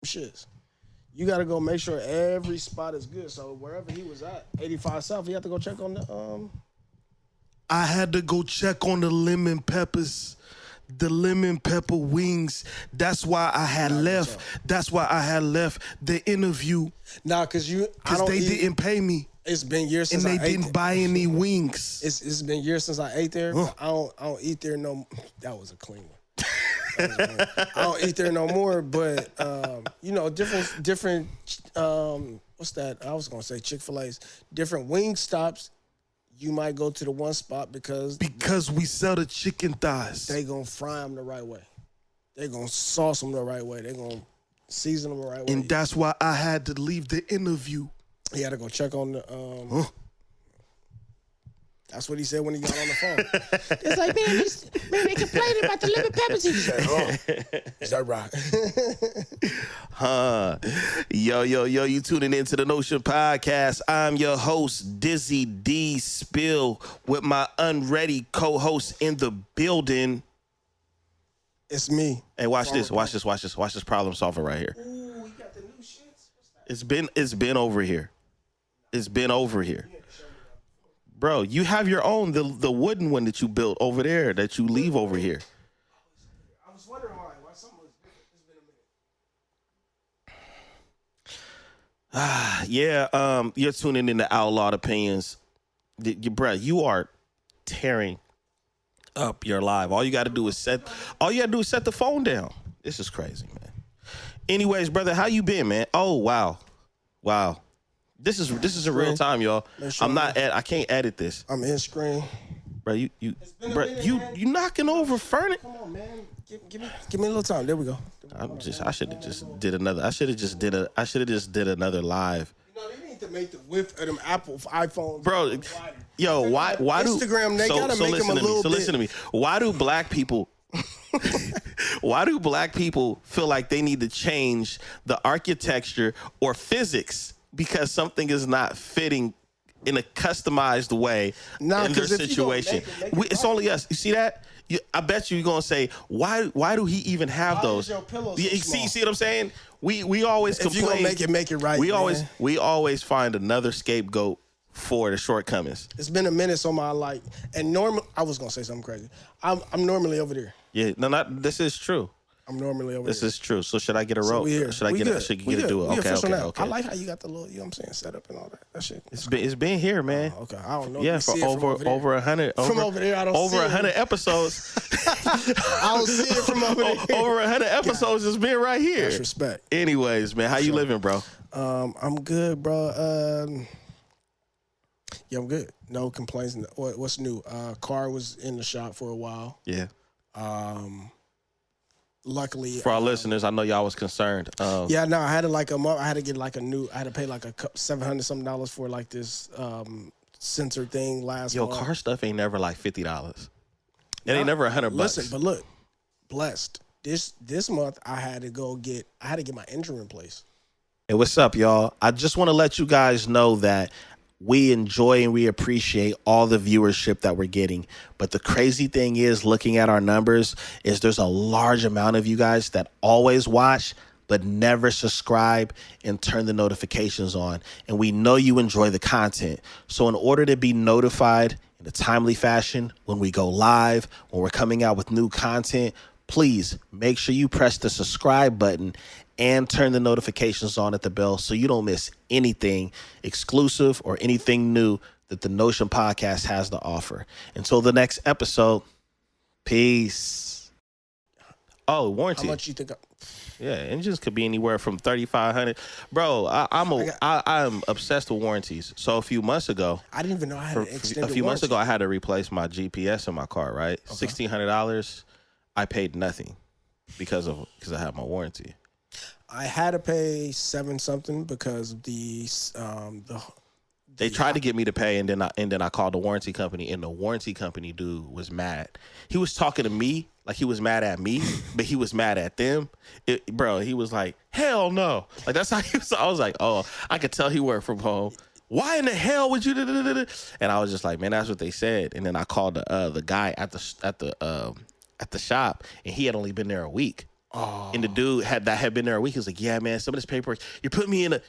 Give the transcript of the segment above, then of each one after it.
shits. You got to go make sure every spot is good. So wherever he was at, 85 South, you have to go check on the. I had to go check on the lemon peppers. The lemon pepper wings. That's why I had left. That's why I had left the interview. Nah, because they didn't pay me. It's been years since and they didn't buy any wings. It's been years since I ate there. I don't eat there no. That was a clean one. I don't eat there no more. But different. What's that? I was gonna say Chick-fil-A's. Different wing stops. You might go to the one spot because we sell the chicken thighs. They gonna fry them the right way. They gonna sauce them the right way. They gonna season them the right way. And that's why I had to leave the interview. He had to go check on the. That's what he said when he got on the phone. It's like, man, they complaining about the lemon peppers. He said, is that right? Yo, you tuning into the Notion Podcast. I'm your host, Dizzy D Spill, with my unready co-host in the building. It's me. Hey, watch this problem solver right here. Ooh, you got the new shits? What's that? It's been over here. It's been over here. Bro, you have your own, the wooden one that you built over there that you leave over here. I was wondering why something was different. It's been a minute. You're tuning into Outlawed Opinions. Bro, you are tearing up your live. All you got to do is set the phone down. This is crazy, man. Anyways, brother, how you been, man? Oh, wow. This is a real time, y'all. Sure I can't edit this. I'm in screen. Bro, you knocking over furniture. Come on, man. Give me a little time. There we go. I should have just did another live. They need to make the width of them Apple iPhones. Bro, yo, why do Instagram, they gotta make them a little bit. Listen to me. Why do black people feel like they need to change the architecture or physics because something is not fitting in a customized way in their situation? It's only us. You see that? I bet you're gonna say, why do he even have those? See what I'm saying? We always complain. If you gonna make it right. We always find another scapegoat for the shortcomings. It's been a minute, so and normally I was gonna say something crazy. I'm normally over there. Yeah, this is true. I'm normally over This there. is true. So should I get a rope? Should I get a do it? Okay. I like how you got the little, you know what I'm saying, set up and all that. That shit. It's been here, man. Okay. I don't know. Yeah, for over 100 from over there. I don't over see 100 episodes. I don't see it from over there. Over 100 episodes has been right here. That's respect. Anyways, man, how you living, bro? I'm good, bro. Yeah, I'm good. No complaints. What's new? Car was in the shop for a while. Yeah. Luckily, for our listeners, I know y'all was concerned. Yeah, no, I had to I had to get like I had to pay like $700 something for like this sensor thing last month. Car stuff ain't never like $50. It ain't never $100. Listen, but look, blessed. This month I had to get my engine replaced. Hey, what's up, y'all? I just want to let you guys know that we enjoy and we appreciate all the viewership that we're getting. But the crazy thing is, looking at our numbers, is there's a large amount of you guys that always watch but never subscribe and turn the notifications on. And we know you enjoy the content. So in order to be notified in a timely fashion when we go live, when we're coming out with new content, please make sure you press the subscribe button and turn the notifications on at the bell so you don't miss anything exclusive or anything new that the Notion Podcast has to offer. Until the next episode, peace. Oh, warranty. How much you think? Yeah, engines could be anywhere from $3,500. Bro, I'm obsessed with warranties. So a few months ago, I didn't even know I had an extended warranty. Months ago, I had to replace my GPS in my car. Right, okay. $1,600. I paid nothing because I had my warranty. I had to pay $7 something because they tried to get me to pay, and then I called the warranty company, and the warranty company dude was mad. He was talking to me like he was mad at me, but he was mad at them. Bro, he was like, hell no. Like, that's how he was. I was like, oh, I could tell he worked from home. Why in the hell would you? And I was just like, man, that's what they said. And then I called the guy at the shop, and he had only been there a week. And the dude had been there a week. He was like, "Yeah, man, some of this paperwork, you're putting me in a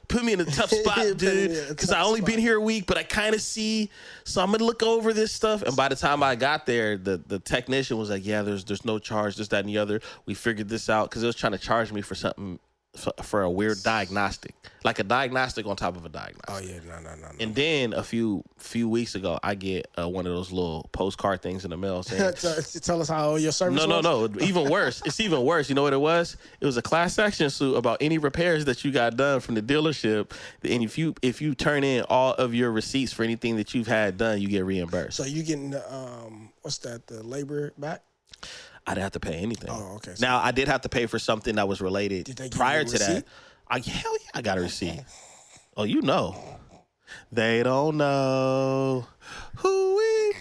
tough spot, dude, because I only been here a week, but I kind of see, so I'm gonna look over this stuff." And by the time I got there, the technician was like, "Yeah, there's no charge, this, that, and the other. We figured this out," because it was trying to charge me for something, for a weird diagnostic, like a diagnostic on top of a diagnostic. Oh yeah, no. And then a few weeks ago, I get one of those little postcard things in the mail saying, "Tell us how your service." No. Even worse. It's even worse. You know what it was? It was a class action suit about any repairs that you got done from the dealership. And if you turn in all of your receipts for anything that you've had done, you get reimbursed. So you getting what's that? The labor back? I didn't have to pay anything. Oh, okay. Now I did have to pay for something that was related. Did they give prior you a to receipt? that. Hell yeah, I got a receipt. Oh, you know. They don't know who we.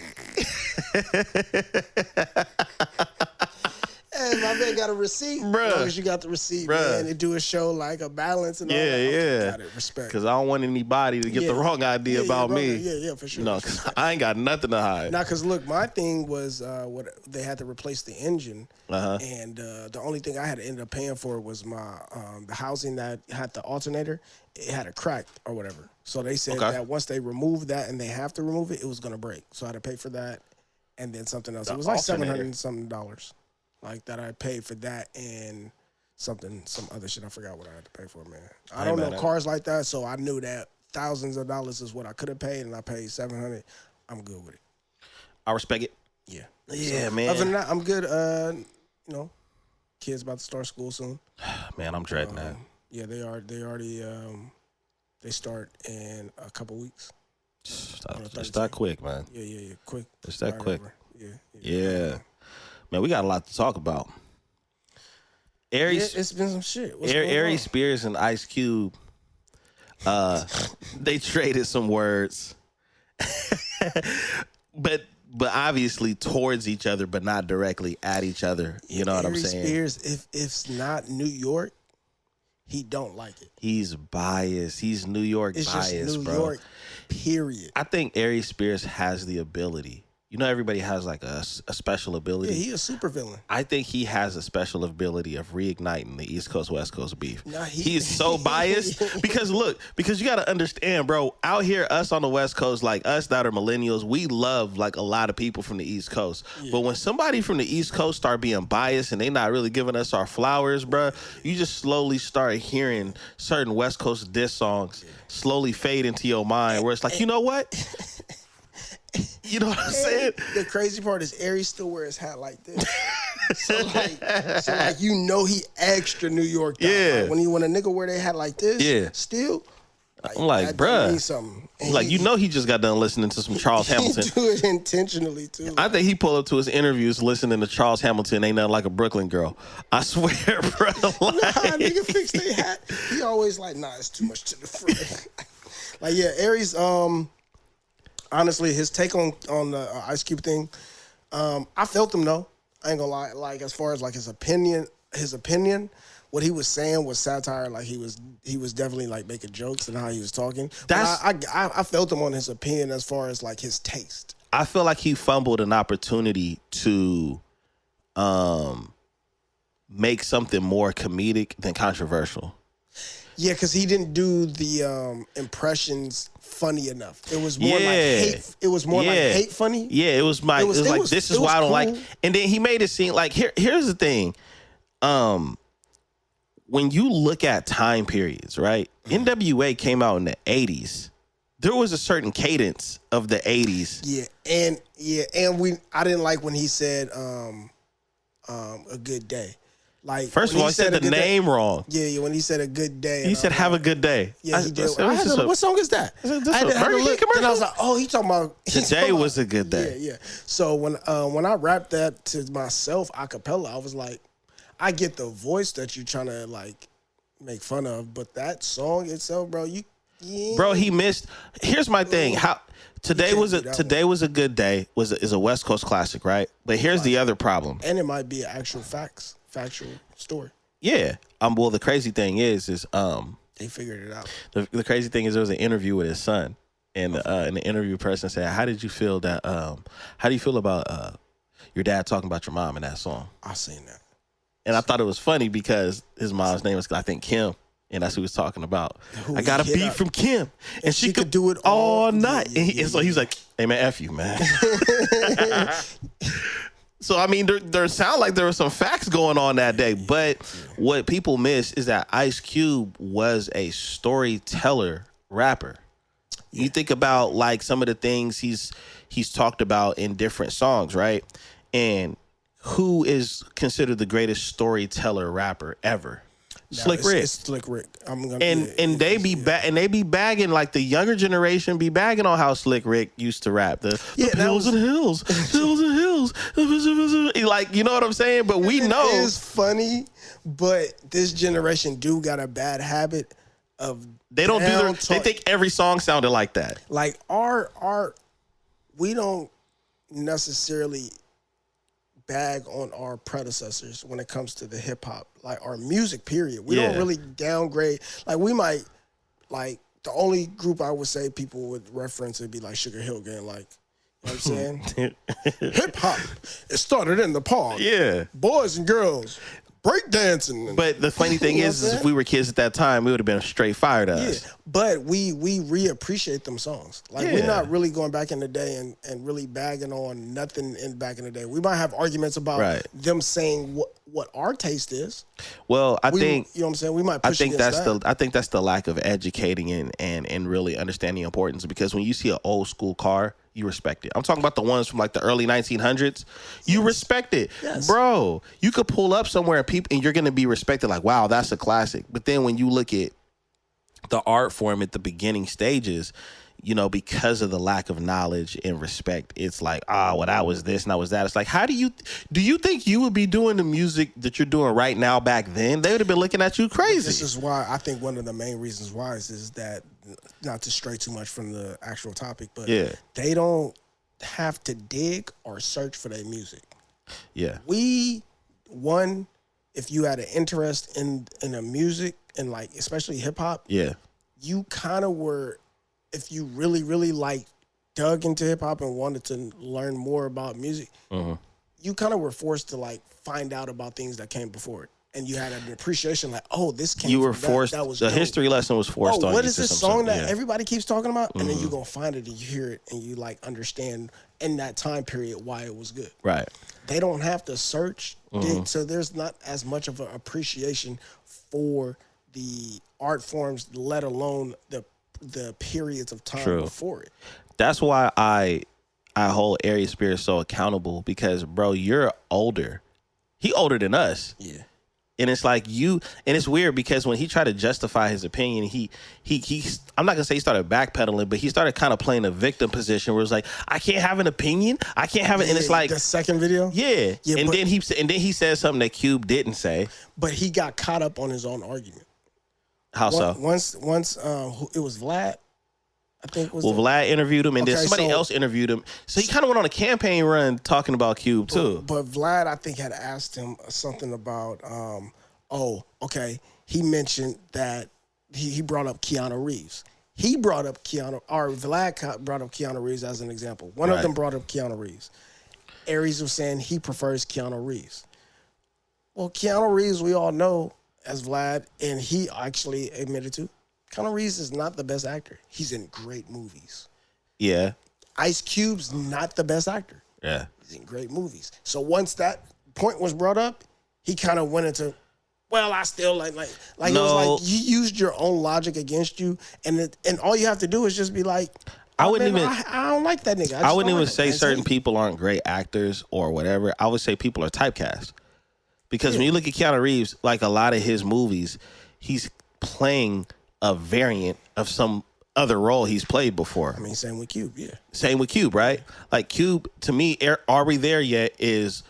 Hey, my man got a receipt. Bruh. As long as you got the receipt, Bruh. man, and do a show like a balance and all that. Yeah. Got it. Respect. Because I don't want anybody to get the wrong idea about me. Yeah, for sure. You know, because I ain't got nothing to hide. Now, because look, my thing was what they had to replace the engine, and the only thing I had to end up paying for was my the housing that had the alternator. It had a crack or whatever. So they said that once they removed that, and they have to remove it, it was gonna break. So I had to pay for that, and then something else. It was like $700 something, like that I paid for that and some other shit. I forgot what I had to pay for, man. I don't know cars like that, so I knew that thousands of dollars is what I could have paid, and I paid $700. I'm good with it. I respect it. Yeah. Yeah, so, man. Other than that, I'm good. You know, kids about to start school soon. Man, I'm dreading that. Yeah, they are. They already. They start in a couple weeks. It's that quick, man. Yeah. Quick. It's that quick. Yeah. Man, we got a lot to talk about. Aries, it's been some shit. Aries Spears and Ice Cube, they traded some words, but obviously towards each other, but not directly at each other. You know what I'm saying? Aries Spears, if it's not New York, he don't like it. He's biased. He's New York biased, bro. It's just New York, period. I think Aries Spears has the ability. You know, everybody has like a special ability. Yeah, he a super villain. I think he has a special ability of reigniting the East Coast, West Coast beef. Nah, He's so biased because you got to understand, bro, out here, us on the West Coast, like us that are millennials, we love like a lot of people from the East Coast. Yeah. But when somebody from the East Coast start being biased and they not really giving us our flowers, bro, you just slowly start hearing certain West Coast diss songs slowly fade into your mind where it's like, you know what? You know what I'm saying? The crazy part is Aries still wear his hat like this. so like you know he extra New York. Yeah. Like when a nigga wear their hat like this, still. I'm like, bruh. Something. Like, you know he just got done listening to some Charles Hamilton. He do it intentionally, too. I think he pulled up to his interviews listening to Charles Hamilton, Ain't Nothing Like a Brooklyn Girl. I swear, bro. Nah, nigga fix their hat. He always like, nah, it's too much to the front. Like, yeah, Aries, honestly, his take on the Ice Cube thing, I felt him though. I ain't gonna lie. Like as far as like his opinion, what he was saying was satire. Like he was definitely like making jokes and how he was talking. I felt him on his opinion as far as like his taste. I feel like he fumbled an opportunity to make something more comedic than controversial. Yeah, because he didn't do the impressions funny enough. It was more like hate. It was more like hate funny. Yeah, it was like this is why I don't like. And then he made it seem like here's the thing. When you look at time periods, right? NWA came out in the 80s. There was a certain cadence of the 80s. I didn't like when he said a good day. Like first of all, he said the name wrong. Yeah, when he said a good day. He said have a good day. Yeah, he did. What song is that? I had to look. And I was like, oh, he talking about today was a good day. Yeah. So when I rapped that to myself a cappella, I was like, I get the voice that you're trying to like make fun of, but that song itself, bro, bro, he missed. Here's my thing. Today was a good day. Is a West Coast classic, right? But here's the other problem. And it might be an actual factual story. Yeah. Well, the crazy thing is they figured it out. The crazy thing is there was an interview with his son, and the interview person said, "How did you feel that? How do you feel about your dad talking about your mom in that song?" I seen that. And I thought it was funny because his mom's name was, I think, Kim. And that's who he was talking about. Who I got a beat from Kim. And she could do it all night. And so he's like, hey, man, F you, man. So, I mean, there sound like there were some facts going on that day. But what people miss is that Ice Cube was a storyteller rapper. You think about, like, some of the things he's talked about in different songs, right? And who is considered the greatest storyteller rapper ever? Slick Rick. It's Slick Rick. They be bagging, like the younger generation be bagging on how Slick Rick used to rap. The hills and hills, hills and hills. Like, you know what I'm saying? But we know it is funny, but this generation do got a bad habit of they think every song sounded like that. Like we don't necessarily bag on our predecessors when it comes to the hip hop, like our music period. We don't really downgrade. Like we might, like the only group I would say people would reference would be like Sugar Hill Gang, like, you know what I'm saying? Hip hop, it started in the park. Yeah. Boys and girls, breakdancing. But the funny thing is if we were kids at that time, we would have been straight fire to us. Yeah, but we reappreciate them songs. Like we're not really going back in the day and really bagging on nothing in back in the day. We might have arguments about them saying what our taste is. Well, I think you know what I'm saying. We might push I think that's the lack of educating and really understanding the importance, because when you see an old school car, you respect it. I'm talking about the ones from like the early 1900s. You respect it, bro. You could pull up somewhere and you're gonna be respected. Like, wow, that's a classic. But then when you look at the art form at the beginning stages, you know, because of the lack of knowledge and respect, it's like, well, that was this and that was that. It's like, do you think you would be doing the music that you're doing right now back then? They would have been looking at you crazy. This is why I think one of the main reasons why is that, not to stray too much from the actual topic, but they don't have to dig or search for their music. Yeah. If you had an interest in a music and like especially hip hop, you kind of were, if you really, really like dug into hip hop and wanted to learn more about music, you kind of were forced to like find out about things that came before it. And you had an appreciation like, this came you were forced. That was the dope. History lesson was forced on you. What is this song that everybody keeps talking about? And then you're going to find it and you hear it and you like understand in that time period why it was good. Right. They don't have to search, dig, so there's not as much of an appreciation for the art forms, let alone the periods of time before it. That's why I hold Aries Spears so accountable, because, bro, you're older. He older than us. Yeah. And it's like and it's weird because when he tried to justify his opinion, he I'm not gonna say he started backpedaling, but he started kind of playing a victim position where it's like, I can't have an opinion, I can't have it, and it's like the second video, and then he said something that Cube didn't say, but he got caught up on his own argument. How so? Once it was Vlad. I think Vlad interviewed him, and then somebody else interviewed him. So he kind of went on a campaign run talking about Cube too. But Vlad, I think, had asked him something about, he mentioned that he brought up Keanu Reeves. Vlad brought up Keanu Reeves as an example. One of them brought up Keanu Reeves. Aries was saying he prefers Keanu Reeves. Well, Keanu Reeves, we all know as Vlad, and he actually admitted to, Keanu Reeves is not the best actor. He's in great movies. Yeah. Ice Cube's not the best actor. Yeah. He's in great movies. So once that point was brought up, he kind of went into, well, I still like no. It was like you used your own logic against you, and all you have to do is just be like, I don't like that nigga. I wouldn't even say certain people aren't great actors or whatever. I would say people are typecast. Because when you look at Keanu Reeves, like a lot of his movies, he's playing a variant of some other role he's played before. I mean, same with Cube, yeah. Same with Cube, right? Like Cube, to me, Are We There Yet is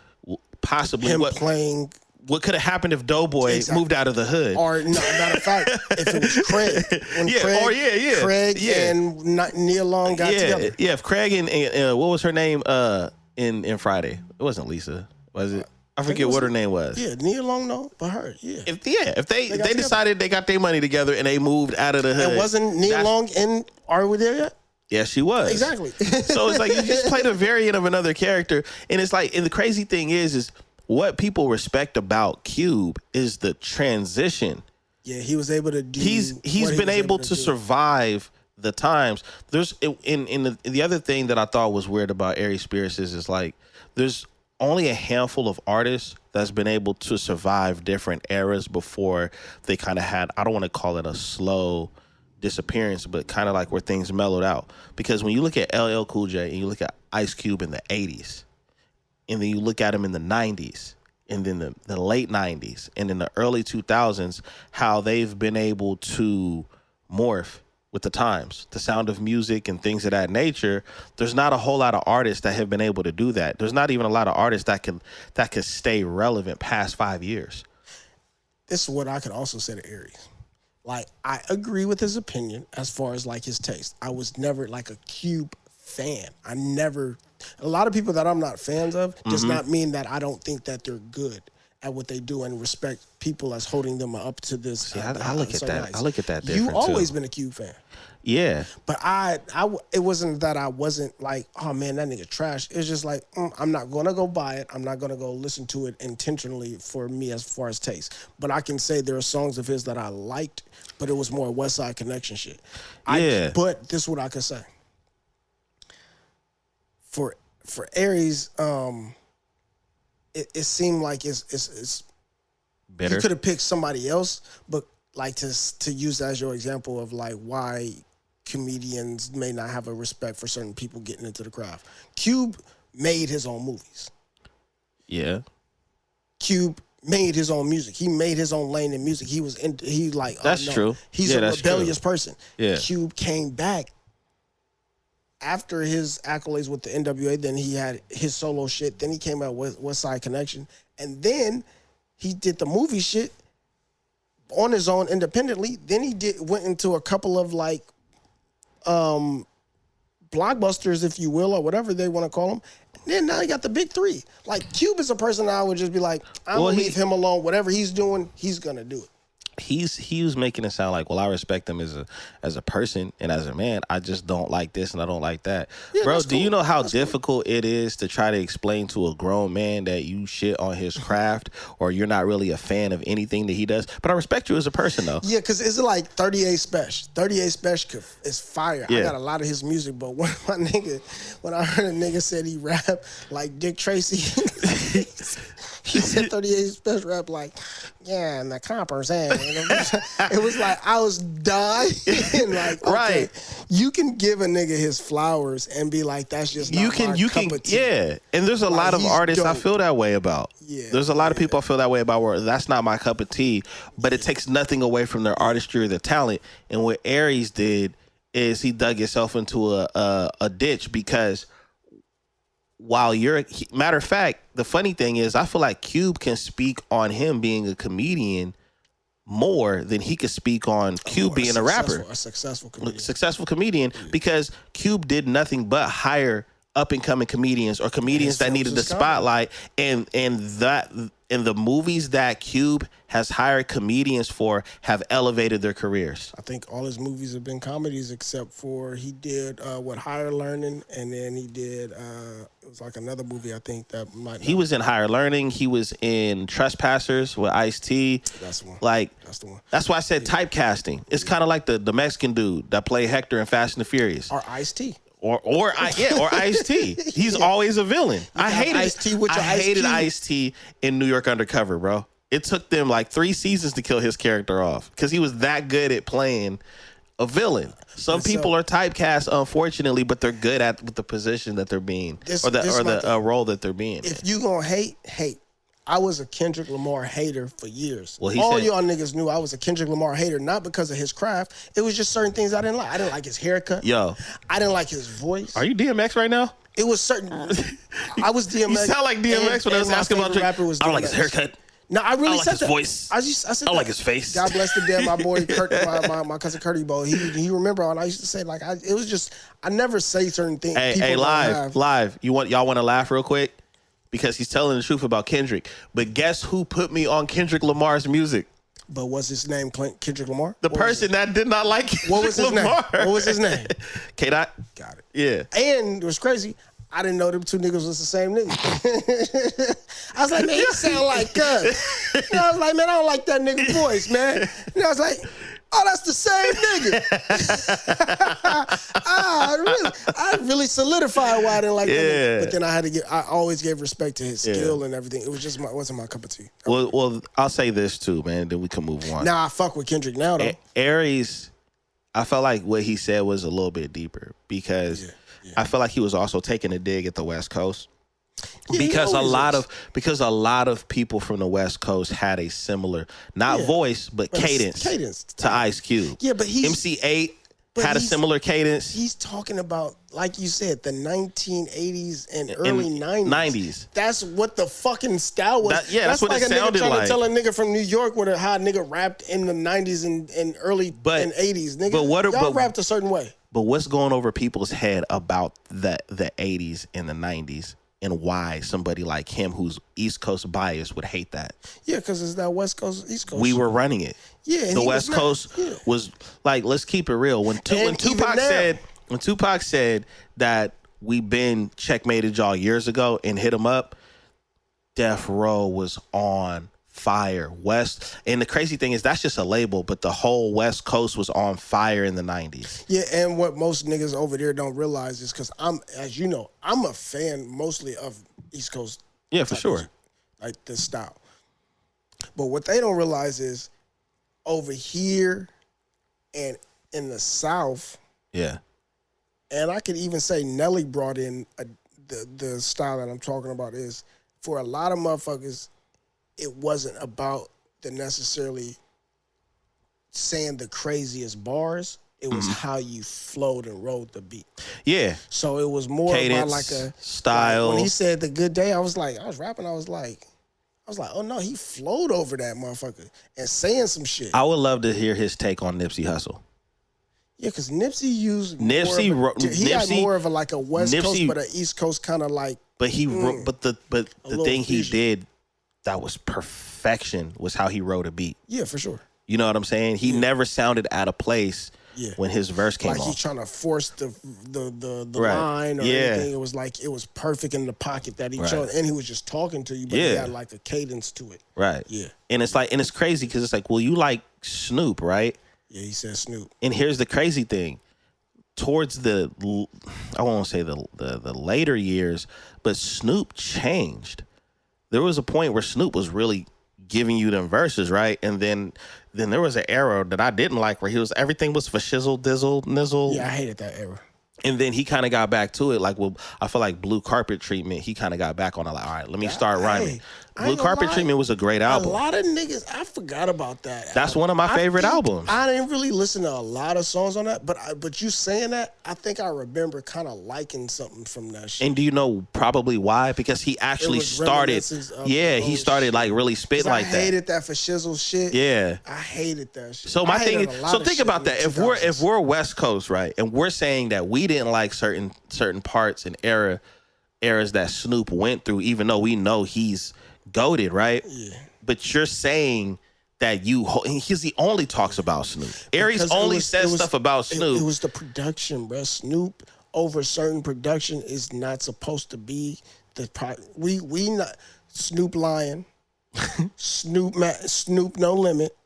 possibly him playing what could have happened if Doughboy moved out of the hood. Or, no, matter of fact, if it was Craig. Craig and Nia Long got together. Yeah, if Craig and what was her name in Friday? It wasn't Lisa, was it? I forget what her name was. Yeah, Nia Long, no, but her, yeah. If they decided they got their money together and they moved out of the hood. And wasn't Nia Long in Are We There Yet? Yeah, she was. Exactly. So it's like you just played a variant of another character. And it's like, and the crazy thing is what people respect about Cube is the transition. Yeah, he was able to do. He's been able to survive the times. There's in the other thing that I thought was weird about Aries Spears is like there's only a handful of artists that's been able to survive different eras before they kind of had, I don't want to call it a slow disappearance, but kind of like where things mellowed out. Because when you look at LL Cool J and you look at Ice Cube in the 80s, and then you look at him in the 90s, and then the late 90s, and in the early 2000s, how they've been able to morph with the times, the sound of music and things of that nature. There's not a whole lot of artists that have been able to do that. There's not even a lot of artists that can stay relevant past 5 years. This is what I could also say to Aries. Like, I agree with his opinion as far as like his taste. I was never like a Cube fan. A lot of people that I'm not fans of does not mean that I don't think that they're good at what they do and respect people as holding them up to this. See, I look at that. Nice. I look at that You've different always too. been a Cube fan. Yeah. But it wasn't that I wasn't like, oh man, that nigga trash. It's just like, I'm not going to go buy it. I'm not going to go listen to it intentionally for me as far as taste. But I can say there are songs of his that I liked, but it was more West Side Connection shit. Yeah. But this is what I could say. For Aries, it seemed like it's bitter. You could have picked somebody else, but like to use that as your example of like why comedians may not have a respect for certain people getting into the craft. Cube made his own movies. Yeah. Cube made his own music. He made his own lane in music. That's true. He's a rebellious person. Yeah. Cube came back after his accolades with the NWA, then he had his solo shit. Then he came out with West Side Connection. And then he did the movie shit on his own independently. Then he went into a couple of like blockbusters, if you will, or whatever they want to call them. And then now he got the big three. Like Cube is a person I would just be like, I'm going to leave him alone. Whatever he's doing, he's going to do it. He was making it sound like, well, I respect him as a person and as a man. I just don't like this and I don't like that. Yeah, bro, do you know how difficult it is to try to explain to a grown man that you shit on his craft or you're not really a fan of anything that he does? But I respect you as a person, though. Yeah, because it's like 38 Spesh. 38 Spesh is fire. Yeah. I got a lot of his music, but when I heard a nigga said he rap like Dick Tracy, he said 38 Spesh rap like, yeah, and the coppers, it was like I was dying. Like, okay, right. You can give a nigga his flowers and be like, that's just not my cup of tea. Yeah. And there's a lot of artists I feel that way about. Yeah. There's a lot of people I feel that way about where that's not my cup of tea, but it takes nothing away from their artistry or their talent. And what Aries did is he dug himself into a ditch because while matter of fact, the funny thing is I feel like Cube can speak on him being a comedian more than he could speak on Cube being a rapper. A successful comedian. Because Cube did nothing but hire up and coming comedians or comedians that needed the spotlight, and the movies that Cube has hired comedians for have elevated their careers. I think all his movies have been comedies except for he did Higher Learning, and then he did it was like another movie I think that might. He was in Higher Learning. He was in Trespassers with Ice-T. That's the one. That's the one. That's why I said typecasting. It's kind of like the Mexican dude that played Hector in Fast and the Furious. Or Ice-T. Or Ice-T. He's always a villain. I hated Ice-T in New York Undercover, bro. It took them like 3 seasons to kill his character off because he was that good at playing a villain. Some people are typecast, unfortunately, but they're good at the position that they're being or the role that they're being. If you gonna hate. I was a Kendrick Lamar hater for years. Well, all y'all niggas knew I was a Kendrick Lamar hater, not because of his craft. It was just certain things I didn't like. I didn't like his haircut. Yo. I didn't like his voice. Are you DMX right now? It was certain. I was DMX. You sound like DMX when I was asking about rapper was DMX. I don't like his haircut. No, I really said his voice. I said I like his face. God bless the dead, my boy Kurt, my cousin Curdy Bo. He remember all I used to say. Like it was just I never say certain things. Hey, live. Y'all want to laugh real quick? Because he's telling the truth about Kendrick. But guess who put me on Kendrick Lamar's music? But was his name Kendrick Lamar? The person that did not like Kendrick What was his Lamar. name? What was his name? K-Dot. Got it. Yeah. And it was crazy. I didn't know them two niggas was the same nigga. I was like, man, he sound like Cuz. I was like, man, I don't like that nigga voice, man. And I was like, oh, that's the same nigga. I really solidified why I didn't like that nigga. But then I always gave respect to his skill and everything. It was just wasn't my cup of tea. Well, I'll say this too, man, then we can move on. Nah, I fuck with Kendrick now, though. Aries, I felt like what he said was a little bit deeper because I feel like he was also taking a dig at the West Coast. Because a lot of people from the West Coast had a similar voice but cadence to Ice Cube. Yeah, but MC8 had a similar cadence. He's talking about, like you said, the 1980s and early 90s. That's what the fucking style was. That's what like it sounded like. Trying to tell a nigga from New York how a nigga rapped in the 90s and early and 80s. Nigga, y'all rapped a certain way. But what's going over people's head about the 80s and the 90s? And why somebody like him, who's East Coast biased, would hate that? Yeah, because it's that West Coast, East Coast. We were running it. Yeah, the West Coast was like, let's keep it real. When Tupac said that we been checkmated y'all years ago and hit him up, Death Row was on fire. West, and the crazy thing is that's just a label, but the whole West Coast was on fire in the 90s. Yeah, and what most niggas over there don't realize is because as you know, I'm a fan mostly of East Coast. Yeah, for sure. Music, like this style. But what they don't realize is over here and in the South. Yeah. And I could even say Nelly brought in the style that I'm talking about is for a lot of motherfuckers, it wasn't about the necessarily saying the craziest bars. It was how you flowed and rode the beat. Yeah. So it was more cadence, about like a style. Like when he said the good day, I was rapping. I was like, oh no, he flowed over that motherfucker and saying some shit. I would love to hear his take on Nipsey Hussle. Yeah, because Nipsey had more of a West Coast, but an East Coast kind of like. But the thing he did. That was perfection, was how he wrote a beat. Yeah, for sure. You know what I'm saying? He never sounded out of place when his verse came on. Like he's trying to force the line or anything. It was like, it was perfect in the pocket that he chose. And he was just talking to you, but he had like a cadence to it. Right. Yeah. And it's like, and it's crazy because it's like, well, you like Snoop, right? Yeah, he said Snoop. And here's the crazy thing. Towards I won't say the later years, but Snoop changed. There was a point where Snoop was really giving you them verses, right? And then there was an era that I didn't like where everything was for shizzle, dizzle, nizzle. Yeah, I hated that era. And then he kind of got back to it. Like, well, I feel like Blue Carpet Treatment, he kind of got back on it. Like, all right, let me start rhyming. Blue Carpet Treatment was a great album. A lot of niggas, I forgot about that. That's one of my favorite albums. I didn't really listen to a lot of songs on that, but you saying that, I think I remember kind of liking something from that shit. And do you know probably why? Because he actually started, he started like really spitting like that. I hated that for shizzle shit. Yeah. I hated that shit. So my thing is, so think about that. If we're West Coast, right, and we're saying that we didn't like certain parts and eras that Snoop went through, even though we know he's goated, right? Yeah. But you're saying that he only talks about Snoop. Aries only says stuff about Snoop. It was the production, bro. Snoop over certain production is not supposed to be we not Snoop Lion, Snoop No Limit,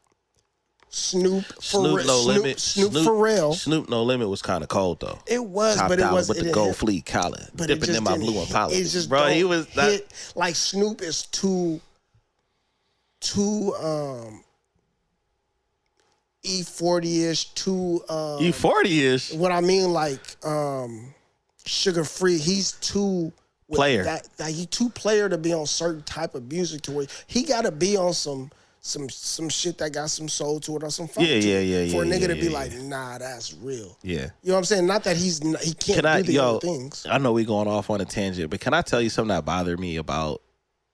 Snoop No Limit. Snoop Pharrell. Snoop No Limit was kind of cold though. It was, Top but it was with the gold fleet collar, dipping in my blue Impala. It just bro, he was that. Like Snoop is too E40-ish, too E40-ish. What I mean, like Sugar Free. He's too player. He too player to be on certain type of music to where he got to be on some shit that got some soul to it or some funk to it. For a nigga to be like, nah, that's real. Yeah. You know what I'm saying? Not that he can't do the other things. I know we going off on a tangent, but can I tell you something that bothered me about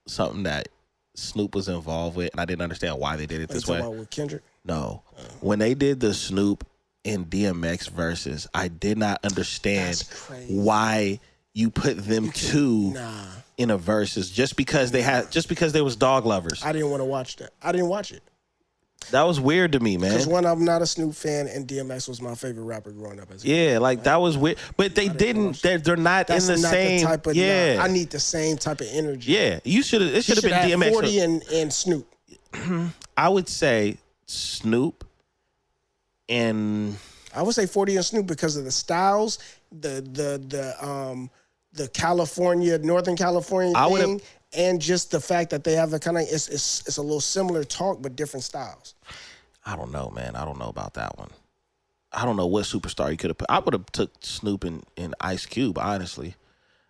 something that Snoop was involved with, and I didn't understand why they did it this way? About with Kendrick? No. When they did the Snoop and DMX verses, I did not understand why you put them two in a verses just because they was dog lovers. I didn't want to watch that. I didn't watch it. That was weird to me, man. Because one, I'm not a Snoop fan, and DMX was my favorite rapper growing up. As a kid. Like that was weird. But they didn't. They're not That's in the not same. The type of, yeah, I need the same type of energy. Yeah, you should have. It should have been DMX. 40 and Snoop. I would say Snoop, and I would say 40 and Snoop because of the styles, the California, Northern California thing, and just the fact that they have the kind of it's a little similar talk but different styles. I don't know, man. I don't know about that one. I don't know what superstar you could have put. I would have took Snoop and Ice Cube, honestly,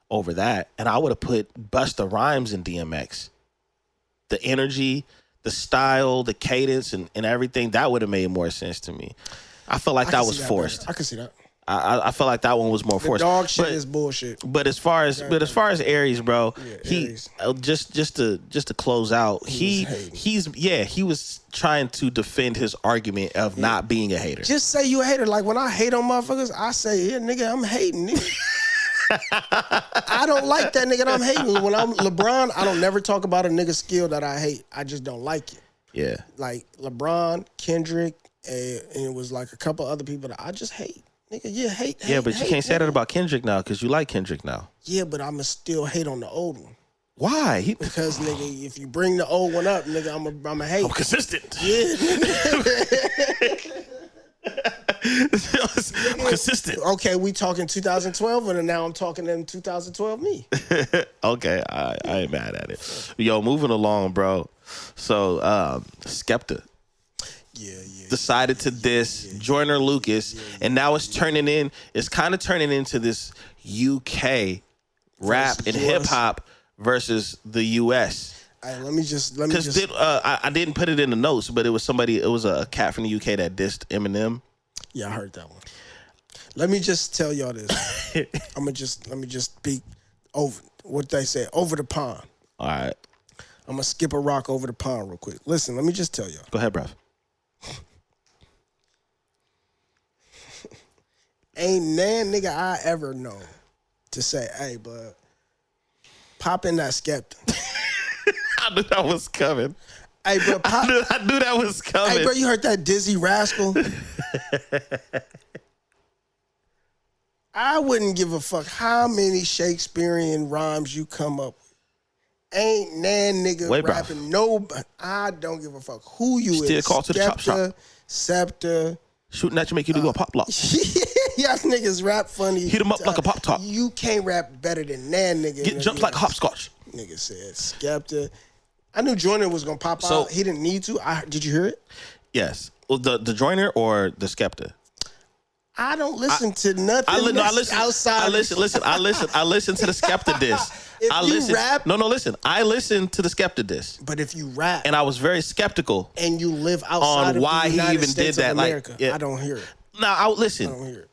over that. And I would have put Busta Rhymes and DMX. The energy, the style, the cadence, and everything, that would have made more sense to me. I felt like that was forced. I can see that. I felt like that one was more forced. Dog shit is bullshit. But as far as Aries, bro, Aries. just to close out, he was trying to defend his argument of not being a hater. Just say you a hater. Like when I hate on motherfuckers, I say, yeah, nigga, I'm hating, nigga. I don't like that nigga that I'm hating. When I'm LeBron, I don't never talk about a nigga skill that I hate. I just don't like it. Yeah. Like LeBron, Kendrick, and it was like a couple other people that I just hate. Nigga, yeah, hate. Yeah, but you can't say that about Kendrick now because you like Kendrick now. Yeah, but I'ma still hate on the old one. Why? Because nigga, if you bring the old one up, nigga, I'ma hate. I'm consistent. Yeah. I'm consistent. Okay, we talking 2012, and now I'm talking in 2012 me. Okay, I ain't mad at it. Yo, moving along, bro. So, Skepta. Yeah. Decided to diss Joyner Lucas, and now it's kind of turning into this UK rap and hip hop versus the U.S. Let me just I didn't put it in the notes, but it was a cat from the UK that dissed Eminem. Yeah, I heard that one. Let me just tell y'all this. let me just speak over what they say, over the pond. All right. I'm gonna skip a rock over the pond real quick. Listen, let me just tell y'all. Go ahead, bruv. Ain't nan nigga I ever know to say, hey, bud, pop in that Skepta. I knew that was coming. Hey, bro, pop. I knew that was coming. Hey, bro, you heard that Dizzy Rascal? I wouldn't give a fuck how many Shakespearean rhymes you come up with. Ain't nan nigga rapping nobody. I don't give a fuck who you Still is. call to the chop shop. Scepter. Shooting at you make you do a pop lock. Y'all niggas rap funny. Hit him up like a pop top. You can't rap better than nan nigga. Get jumped like hopscotch. Nigga said Skepta. I knew Joyner was gonna pop out. He didn't need to. Did you hear it? Yes. Well, the Joyner or the Skepta? I don't listen to nothing outside. I listen to the Skepta diss. Listen. I listened to the Skepta diss. But if you rap, and I was very skeptical, and you live outside on why of the United he even States did that. of America, like, yeah. I don't hear it. Now, I don't hear it.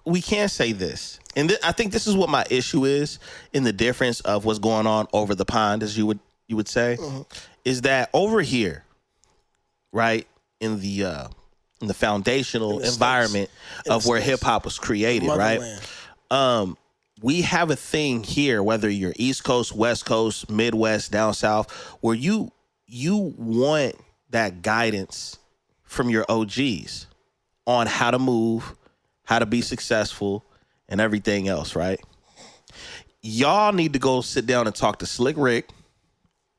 We can say this, and I think this is what my issue is in the difference of what's going on over the pond, as you would say, is that over here, right in the foundational environment of where hip hop was created, right? We have a thing here, whether you're East Coast, West Coast, Midwest, down South, where you want that guidance from your OGs on how to move, how to be successful, and everything else, right? Y'all need to go sit down and talk to Slick Rick,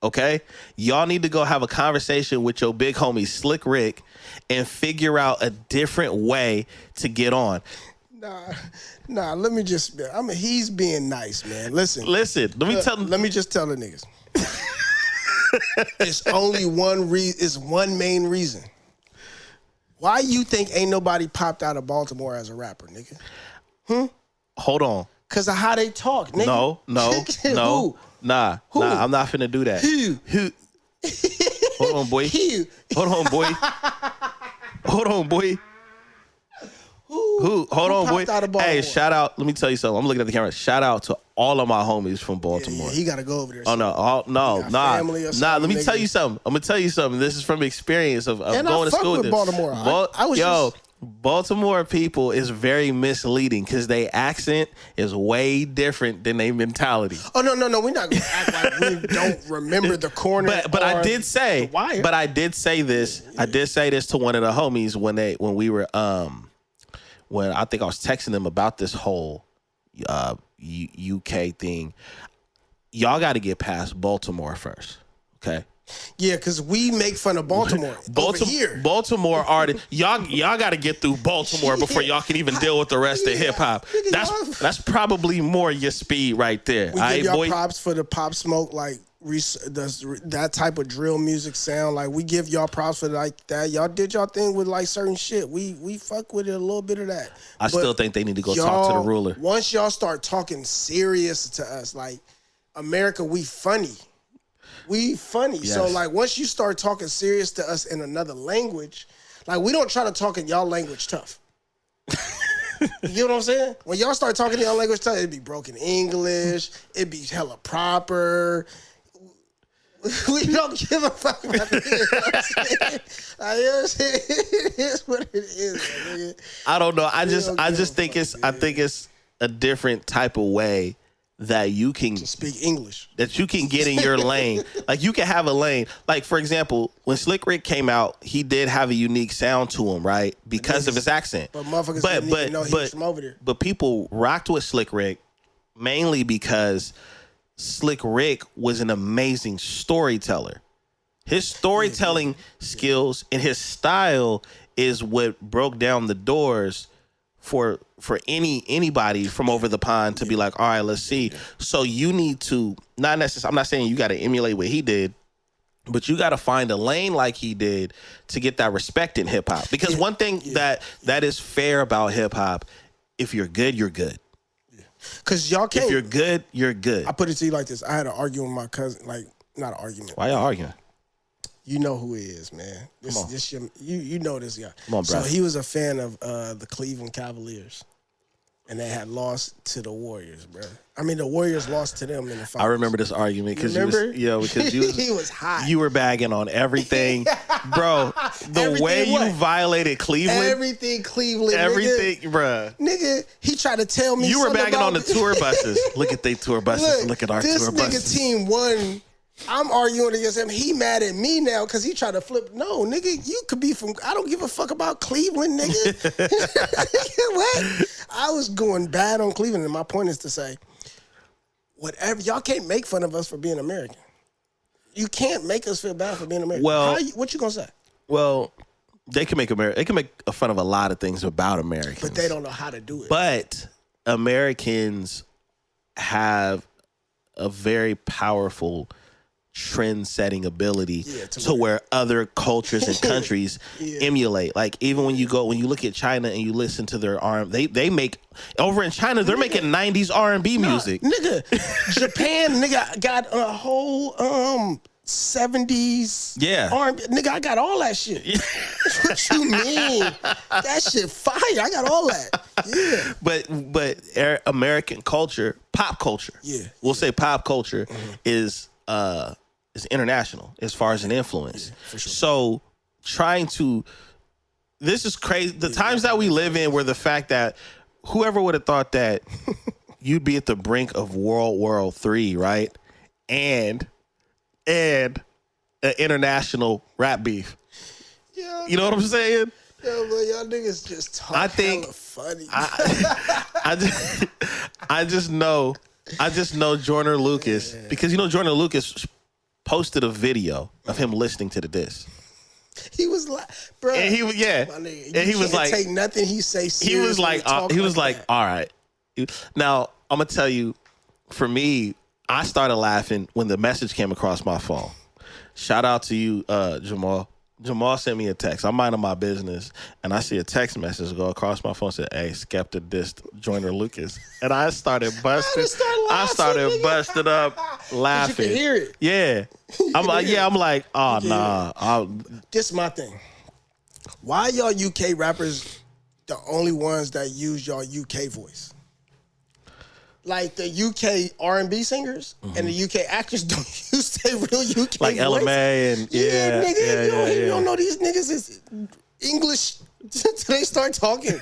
okay? Y'all need to go have a conversation with your big homie Slick Rick and figure out a different way to get on. Nah, let me just, he's being nice, man. Listen. Let me just tell the niggas. It's only one main reason. Why you think ain't nobody popped out of Baltimore as a rapper, nigga? Hold on. Because of how they talk, nigga. No. Nah, I'm not finna do that. Who? Hold on, boy. Hold on, boy. Who? Hold on, boy. Hey, shout out. Let me tell you something. I'm looking at the camera. Shout out to all of my homies from Baltimore. Yeah, he got to go over there. Oh, no. Nah. Let me tell you something. I'm going to tell you something. This is from experience of going to school. With Baltimore. Baltimore people is very misleading because their accent is way different than their mentality. Oh no, we're not gonna act like we don't remember the corner. But I did say this. Yeah. I did say this to one of the homies when I think I was texting them about this whole UK thing. Y'all got to get past Baltimore first, okay? Yeah, because we make fun of Baltimore over here. Baltimore artists, y'all got to get through Baltimore before y'all can even deal with the rest of hip hop. That's probably more your speed right there. We give y'all props for the Pop Smoke, like that type of drill music sound. Like we give y'all props for like that. Y'all did y'all thing with like certain shit. We fuck with it a little bit of that. I still think they need to go talk to the ruler. Once y'all start talking serious to us, like America, we funny. We funny. Yes. So like once you start talking serious to us in another language, like we don't try to talk in y'all language tough. You know what I'm saying? When y'all start talking in y'all language tough, it'd be broken English, it'd be hella proper. We don't give a fuck about it. You know what I'm saying? It is what it is, nigga. I don't know. I just think it's a different type of way that you can speak English, that you can get in your lane. Like you can have a lane. Like for example, when Slick Rick came out, he did have a unique sound to him, right? Because of his accent. But motherfuckers didn't even know he was from over there. But people rocked with Slick Rick mainly because Slick Rick was an amazing storyteller. His storytelling skills and his style is what broke down the doors for anybody from over the pond to be like, all right, let's see. So you need to I'm not saying you got to emulate what he did, but you got to find a lane like he did to get that respect in hip hop. Because one thing that is fair about hip hop, if you're good, you're good. Because y'all can't. If you're good, you're good. I put it to you like this. I had an argument with my cousin, like not an argument. Why y'all arguing? You know who he is, man. You know this guy. Come on, bro. So he was a fan of the Cleveland Cavaliers, and they had lost to the Warriors, bro. I mean, the Warriors lost to them in the finals. I remember this argument because he was hot. You were bagging on everything, bro. The way you violated Cleveland, everything, nigga, bro. Nigga, he tried to tell me you were bagging on the tour buses. Look at they tour buses. Look at our tour buses. This nigga team won. I'm arguing against him. He mad at me now because he tried to flip. No, nigga, you could be from. I don't give a fuck about Cleveland, nigga. What? I was going bad on Cleveland, and my point is to say, whatever, y'all can't make fun of us for being American. You can't make us feel bad for being American. Well, what you gonna say? Well, they can make fun of a lot of things about Americans, but they don't know how to do it. But Americans have a very powerful trend-setting ability to where other cultures and countries emulate. Like even when you look at China and you listen to their they make over in China they're making 90s R&B music. Nigga, Japan nigga got a whole 70s R&B. Nigga, I got all that shit. What you mean? That shit fire. I got all that. Yeah. But American culture, pop culture. Yeah. We'll say pop culture is international as far as an influence. Yeah, for sure. So this is crazy. The times that we live in where the fact that whoever would have thought that you'd be at the brink of World War III, right? And an international rap beef. Yeah, you know what I'm saying? Yeah, but y'all niggas just talk hella funny. I just know Joyner Lucas because Joyner Lucas posted a video of him listening to the disc. He was like, bro, and he was like, take nothing he say seriously. He was like, all right. Now I'm gonna tell you, for me, I started laughing when the message came across my phone. Shout out to you, Jamal. Jamal sent me a text. I'm minding my business, and I see a text message go across my phone. Said, "Hey, Skepta dissed Joyner Lucas," and I started busting. I started busting up laughing. You can hear it. Yeah, I'm like, oh nah. This is my thing. Why y'all UK rappers the only ones that use y'all UK voice? Like the UK R&B singers and the UK actors don't use their real UK like voice. LMA and nigga, you don't know these niggas is English Till they start talking.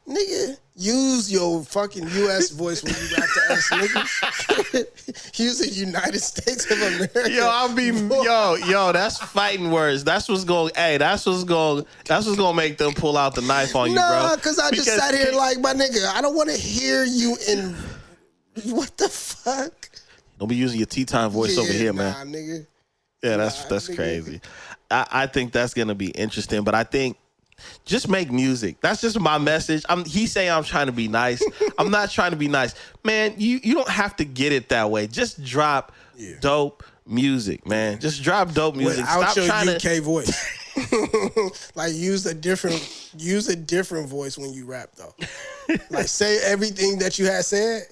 Nigga, use your fucking U.S. voice when you rap to us, nigga. Use the United States of America. Yo, that's fighting words. That's what's going. Hey, that's what's going to make them pull out the knife on you, bro. Nah, because I just sat here like, my nigga, I don't want to hear you in. What the fuck? Don't be using your tea time voice over here, man. Nah, nigga. Yeah, that's crazy. I think that's gonna be interesting, but I think. Just make music. That's just my message. He say I'm trying to be nice. I'm not trying to be nice. Man, you don't have to get it that way. Just drop dope music, man. Just drop dope music. Without Stop your trying UK voice. Like use a different voice when you rap though. Like say everything that you had said,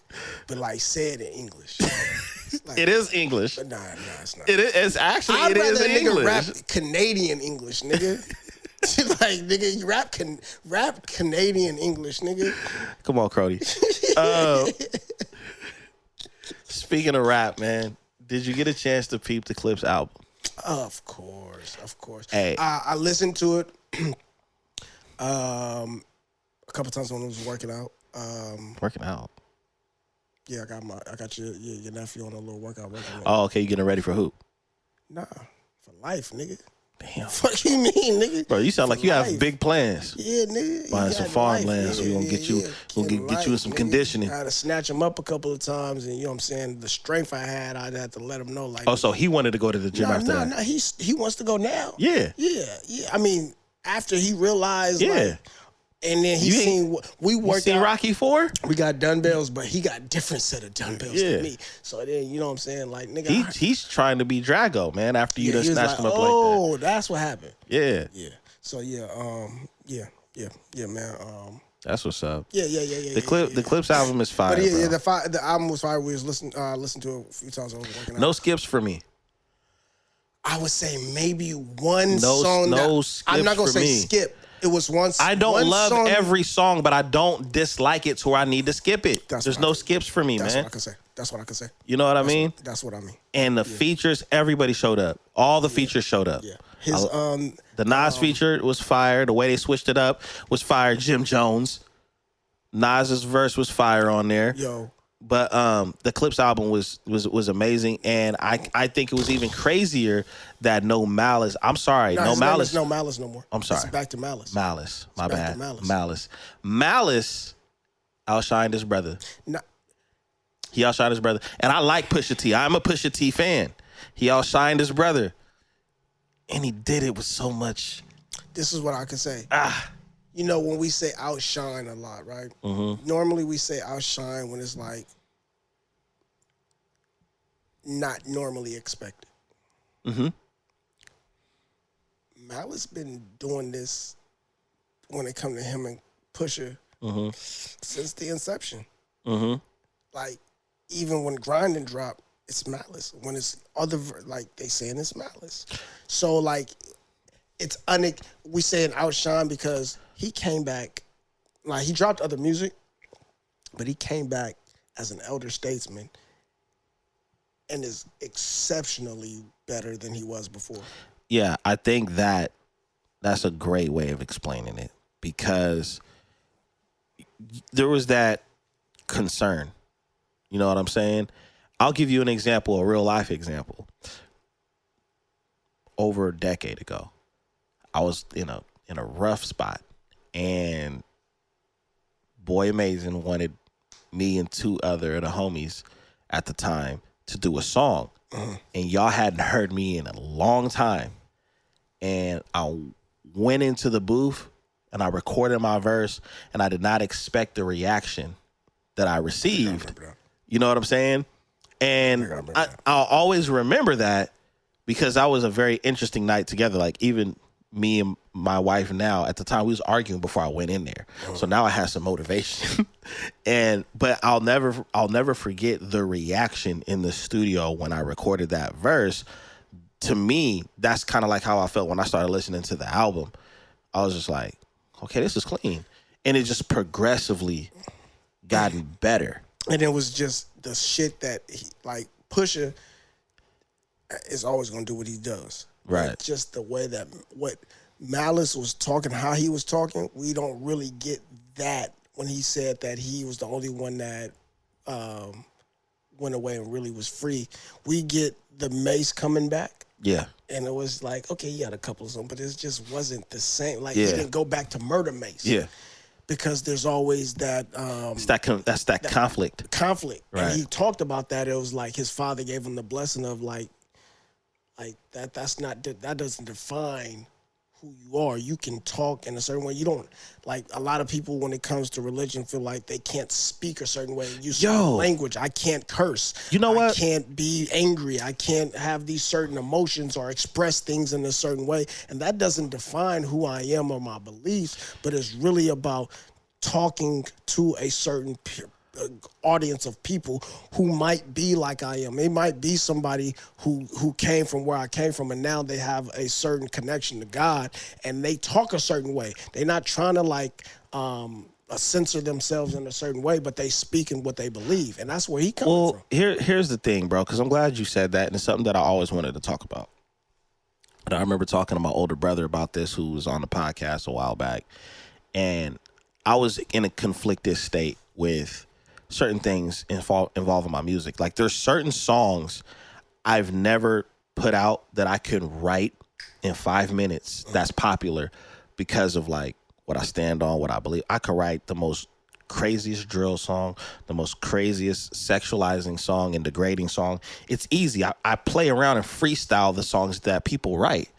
but like say it in English. Like, it is English. But nah, it's not. It's actually I'd it is rather English. Rap Canadian English, nigga. Like, nigga, you rap Canadian English, nigga. Come on, Crody. Speaking of rap, man, did you get a chance to peep the Clipse album? Of course. Hey. I listened to it a couple times when I was working out. Working out? Yeah, I got your nephew on a little workout. Oh, okay, you getting ready for hoop? Nah, for life, nigga. Damn. Fuck you mean, nigga? Bro, you sound like you have big plans. Yeah, nigga. Buying some farmland, so we're gonna get you in some conditioning. I had to snatch him up a couple of times, and you know what I'm saying? The strength I had to let him know. Like, oh, so he wanted to go to the gym after that? No, he wants to go now. Yeah. I mean, after he realized, like, and then we worked out. Rocky 4? We got dumbbells, but he got a different set of dumbbells than me. So then, you know what I'm saying? Like, nigga. He's trying to be Drago, man, after you done snatched him up like that. Oh, that's what happened. Yeah. Yeah. So, man. That's what's up. Yeah. The Clipse album is fire, but bro. the album was fire. We was listening to it a few times. I was working out. No skips for me. I would say maybe one song. No skips I'm not going to say me. skip. It was one. I don't love song. every song, but I don't dislike it to where I need to skip it. There's no skips for me, man. That's what I can say. You know what I mean? That's what I mean. And the features, everybody showed up. All the features showed up. Yeah. The Nas feature was fire. The way they switched it up was fire. Jim Jones. Nas's verse was fire on there. Yo. But the Clipse album was amazing, and I think it was even crazier that no Malice. I'm sorry, no Malice. No Malice no more. I'm sorry. It's back to Malice. Malice, my bad. Malice. Malice outshined his brother. No. He outshined his brother, and I like Pusha T. I'm a Pusha T fan. He outshined his brother, and he did it with so much. This is what I can say. You know, when we say outshine a lot, right? Mm-hmm. Normally we say outshine when it's like not normally expected. Mm-hmm. Malice been doing this when it comes to him and Pusha since the inception. Mm-hmm. Like, even when Grinding dropped, it's Malice. When it's other, like, they saying it's Malice. So, like, it's we saying outshine because he came back, like, he dropped other music, but he came back as an elder statesman and is exceptionally better than he was before. Yeah, I think that's a great way of explaining it, because there was that concern. You know what I'm saying? I'll give you an example, a real life example. Over a decade ago, I was in a rough spot, and Boy Amazing wanted me and two other of the homies at the time to do a song. And y'all hadn't heard me in a long time. And I went into the booth and I recorded my verse, and I did not expect the reaction that I received. You know what I'm saying? And I'll always remember that, because that was a very interesting night together. Like, even me and my wife now, at the time, we was arguing before I went in there. So now I had some motivation. But I'll never forget the reaction in the studio when I recorded that verse. To me, that's kind of like how I felt when I started listening to the album. I was just like, okay, this is clean. And it just progressively gotten better. And it was just the shit that Pusha is always going to do what he does. Right. Like, just the way that what Malice was talking how he was talking, we don't really get that when he said that he was the only one that went away and really was free. We get the Mace coming back. Yeah. And it was like, okay, he had a couple of them, but it just wasn't the same. Like, he didn't go back to murder Mace. Yeah. Because there's always that... that's that conflict. Conflict. Right. And he talked about that. It was like his father gave him the blessing of like that doesn't define who you are. You can talk in a certain way. You don't, like, a lot of people when it comes to religion feel like they can't speak a certain way, use certain language. I can't curse. You know what? I can't be angry. I can't have these certain emotions or express things in a certain way. And that doesn't define who I am or my beliefs, but it's really about talking to a certain audience of people who might be like I am. They might be somebody who came from where I came from, and now they have a certain connection to God, and they talk a certain way. They're not trying to like censor themselves in a certain way, but they speak in what they believe, and that's where he comes from. Here's the thing, bro, because I'm glad you said that, and it's something that I always wanted to talk about. And I remember talking to my older brother about this, who was on the podcast a while back, and I was in a conflicted state with certain things involving my music. Like, there's certain songs I've never put out that I can write in 5 minutes that's popular because of like what I stand on, what I believe. I could write the most craziest drill song, the most craziest sexualizing song and degrading song. It's easy. I play around and freestyle the songs that people write.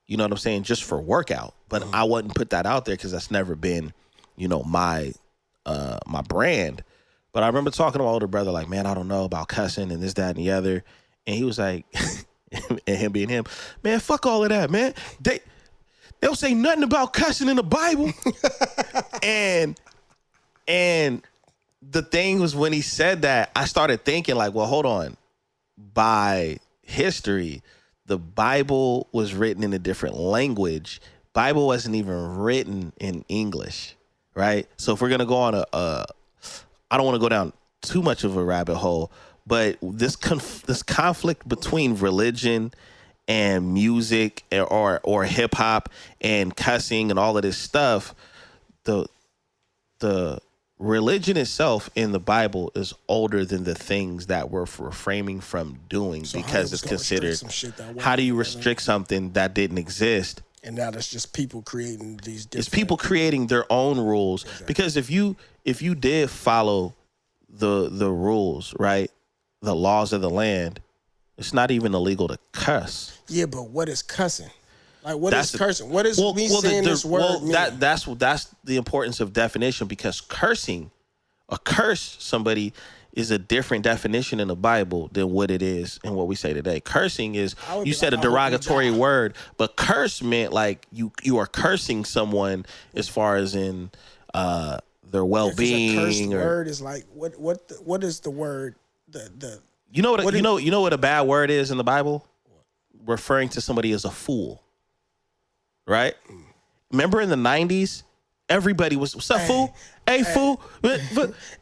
You know what I'm saying? Just for workout. But I wouldn't put that out there because that's never been, my brand. But I remember talking to my older brother, like, man, I don't know about cussing and this, that, and the other. And he was like, and him being him, man, fuck all of that, man. They don't say nothing about cussing in the Bible. and the thing was, when he said that, I started thinking like, well, hold on. By history, the Bible was written in a different language. Bible wasn't even written in English, right? So if we're going to go on I don't want to go down too much of a rabbit hole, but this conflict between religion and music or hip hop and cussing and all of this stuff, the religion itself in the Bible is older than the things that we're refraining from doing, because it's considered. How do you restrict something that didn't exist? And now that's just people creating these different... It's people creating their own rules. Exactly. Because if you did follow the rules, right, the laws of the land, it's not even illegal to cuss. Yeah, but what is cussing? Like, what is cursing? What is saying this word mean? That's the importance of definition, because curse somebody is a different definition in the Bible than what it is and what we say today. Cursing is, you said, a derogatory word, but curse meant like you are cursing someone as far as in their well-being. A cursed word is like what is the word? You know what a bad word is in the Bible? Referring to somebody as a fool. Right? Remember in the 90s? Everybody was, what's up, fool? Hey, fool. But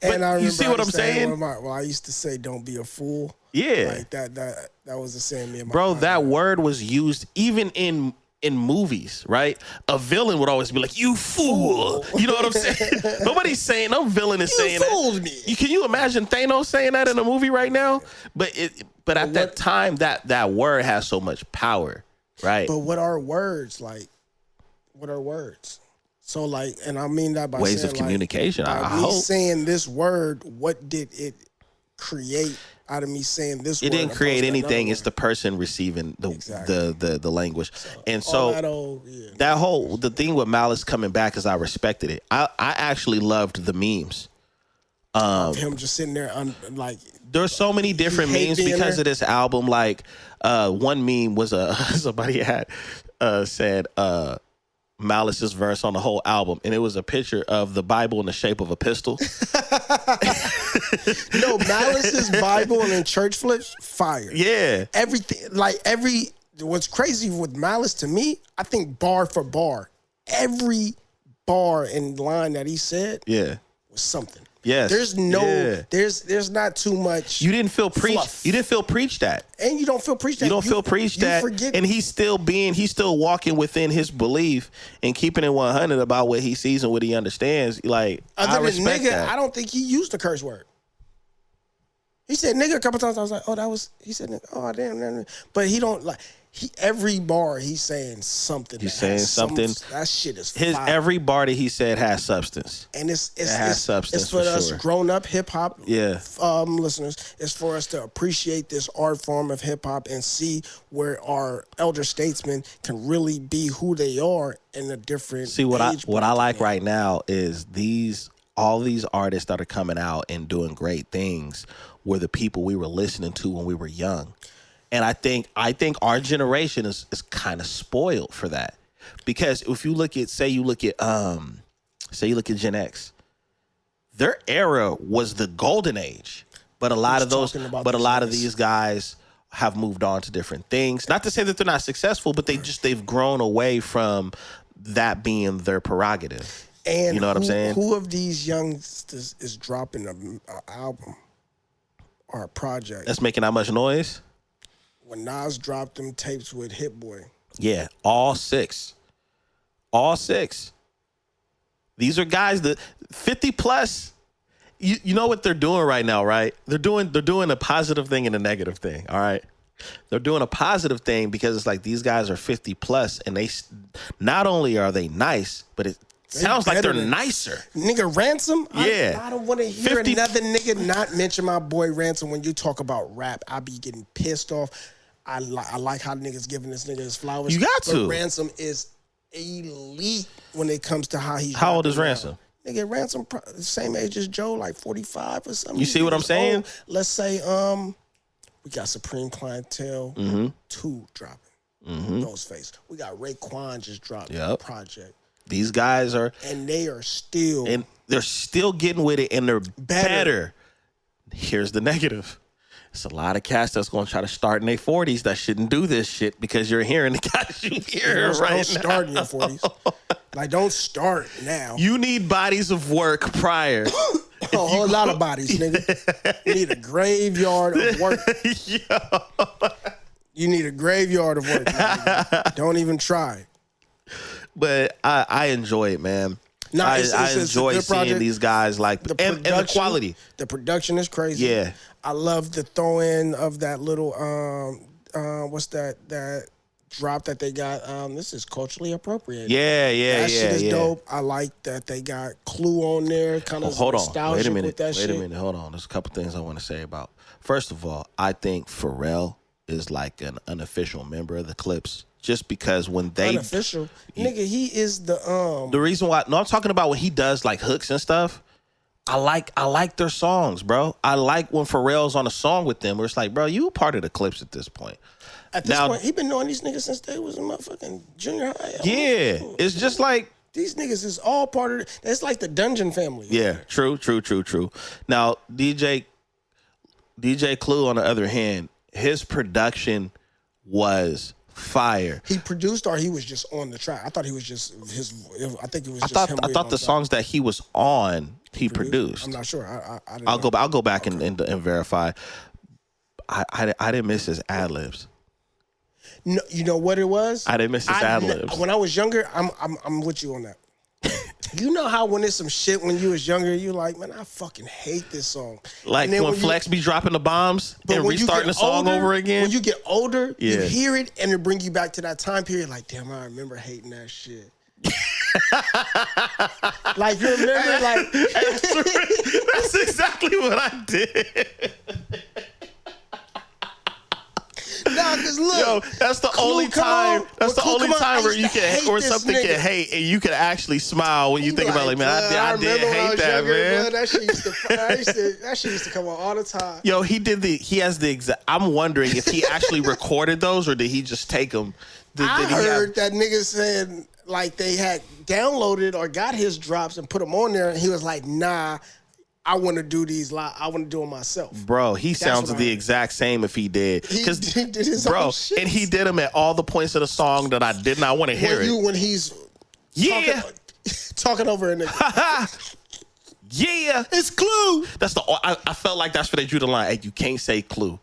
and I you see what I'm saying? I used to say, don't be a fool. Yeah. Like that was the saying me and my bro, father. that word was used even in movies, right? A villain would always be like, you fool. You know what I'm saying? Nobody's saying, no villain is saying that. You fooled me. Can you imagine Thanos saying that in a movie right now? But at that time, that word has so much power, right? But what are words? Like, what are words? So, like, and I mean that by ways saying, of communication. Like, I me hope saying this word, what did it create out of me saying this word? It didn't create anything. It's the person receiving the language. And so the thing with Malice coming back is I respected it. I actually loved the memes. Him just sitting there, like, there's so many different memes because of this album. Like, one meme was somebody had said Malice's verse on the whole album, and it was a picture of the Bible in the shape of a pistol. No, Malice's Bible and then church flips, fire. Yeah. Everything, what's crazy with Malice to me, I think bar for bar, every bar and line that he said was something. Yes. There's there's not too much. You didn't feel preached. Fluff. You didn't feel preached at. And you don't feel preached at. You don't feel preached at. And he's still walking within his belief and keeping it 100 about what he sees and what he understands. Like, I respect that. I don't think he used the curse word. He said nigga a couple times. I was like, he said nigga. Oh, damn. But he don't like. Every bar he's saying something. He's saying something. That shit is fire. Every bar that he said has substance. And it has substance. It's for us grown up hip hop listeners. It's for us to appreciate this art form of hip hop and see where our elder statesmen can really be who they are in a different. See what I like right now is all these artists that are coming out and doing great things were the people we were listening to when we were young. And I think our generation is kind of spoiled for that, because if you look at say you look at Gen X, their era was the golden age, but a lot of these guys have moved on to different things. Not to say that they're not successful, but they've grown away from that being their prerogative. And you know what I'm saying? Who of these youngsters is dropping an album or a project that's making that much noise? When Nas dropped them tapes with Hit Boy. Yeah, all six. These are guys that 50 plus. You know what they're doing right now, right? They're doing a positive thing and a negative thing. All right, they're doing a positive thing because it's like these guys are 50 plus, and they not only are they nice, but it sounds like they're nicer. Nigga, Ransom? Yeah. I don't want to hear another nigga not mention my boy Ransom when you talk about rap. I be getting pissed off. I like how niggas giving this nigga his flowers. You got to. But Ransom is elite when it comes to how he's. How old is Ransom? Nigga, Ransom same age as Joe, like 45 or something. You see what I'm saying? Let's say we got Supreme Clientele 2 dropping. Ghostface. We got Raekwon just dropped a project. These guys are, and they're still getting with it, and they're better. Here's the negative. It's a lot of cats that's going to try to start in their 40s that shouldn't do this shit, because you're hearing the guys you hear right now. Don't start in your 40s. Like, don't start now. You need bodies of work prior. A whole lot of bodies, nigga. You need a graveyard of work. You need a graveyard of work. Nigga. Don't even try. But I enjoy it, man. No, I enjoy seeing these guys like and the quality. The production is crazy. Yeah. I love the throw in of that little what's that drop that they got. This is culturally appropriate. Yeah. That shit is dope. I like that they got Clue on there, kind of nostalgic with that shit. Wait a minute, hold on. There's a couple things I want to say about. First of all, I think Pharrell is like an unofficial member of the Clipse. Just because when they unofficial, nigga, he is the reason why. No, I'm talking about when he does like hooks and stuff. I like their songs, bro. I like when Pharrell's on a song with them where it's like, bro, you a part of the Clipse at this point. At this point, he been knowing these niggas since they was in motherfucking junior high. Yeah, it's just like these niggas is all part of it. It's like the Dungeon family. Yeah, true. Now, DJ Clue, on the other hand, his production was fire. He produced, or he was just on the track? I thought he was just I think it was just him. I thought the songs that he was on, he produced. I'm not sure. I'll go back and verify. I didn't miss his Adlibs. No, you know what it was? I didn't miss his Adlibs. When I was younger, I'm with you on that. You know how when there's some shit when you was younger, you like, man, I fucking hate this song. Like when Flex be dropping the bombs and restarting the song over again. When you get older, you hear it and it bring you back to that time period. Like, damn, I remember hating that shit. Like, you remember, like that's exactly what I did. Nah, cause look, yo, that's the only time. That's the only time where you can or something can hate, and you can actually smile when you think about like, man, I did hate that, man. That shit used to come on all the time. Yo, he has the exact. I'm wondering if he actually recorded those or did he just take them? I heard that nigga saying like they had downloaded or got his drops and put them on there, and he was like, nah. I want to do these live. I want to do them myself. Bro, he sounds the exact same if he did. He did his own shit. And he did them at all the points of the song that I did not want to hear when he's talking over a nigga. Yeah, it's Clue. That's I felt like that's where they drew the line. Hey, you can't say Clue.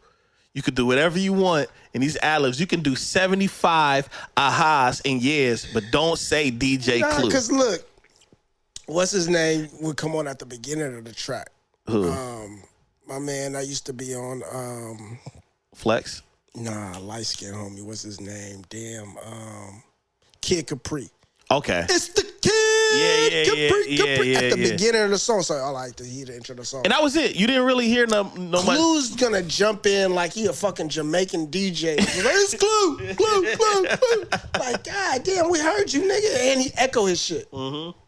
You could do whatever you want in these ad-libs. You can do 75 ahas and yeahs, but don't say DJ Clue. Because look, what's his name would come on at the beginning of the track. Who? My man, I used to be on. Flex? Nah, light skin homie. What's his name? Damn. Kid Capri. Okay. It's the Kid Capri. At the yeah. beginning of the song, so I like to hear the intro of the song. And that was it. You didn't really hear no much. Clue's gonna jump in like he a fucking Jamaican DJ. Like, it's Clue. Like, God damn, we heard you, nigga. And he echo his shit. Mm-hmm.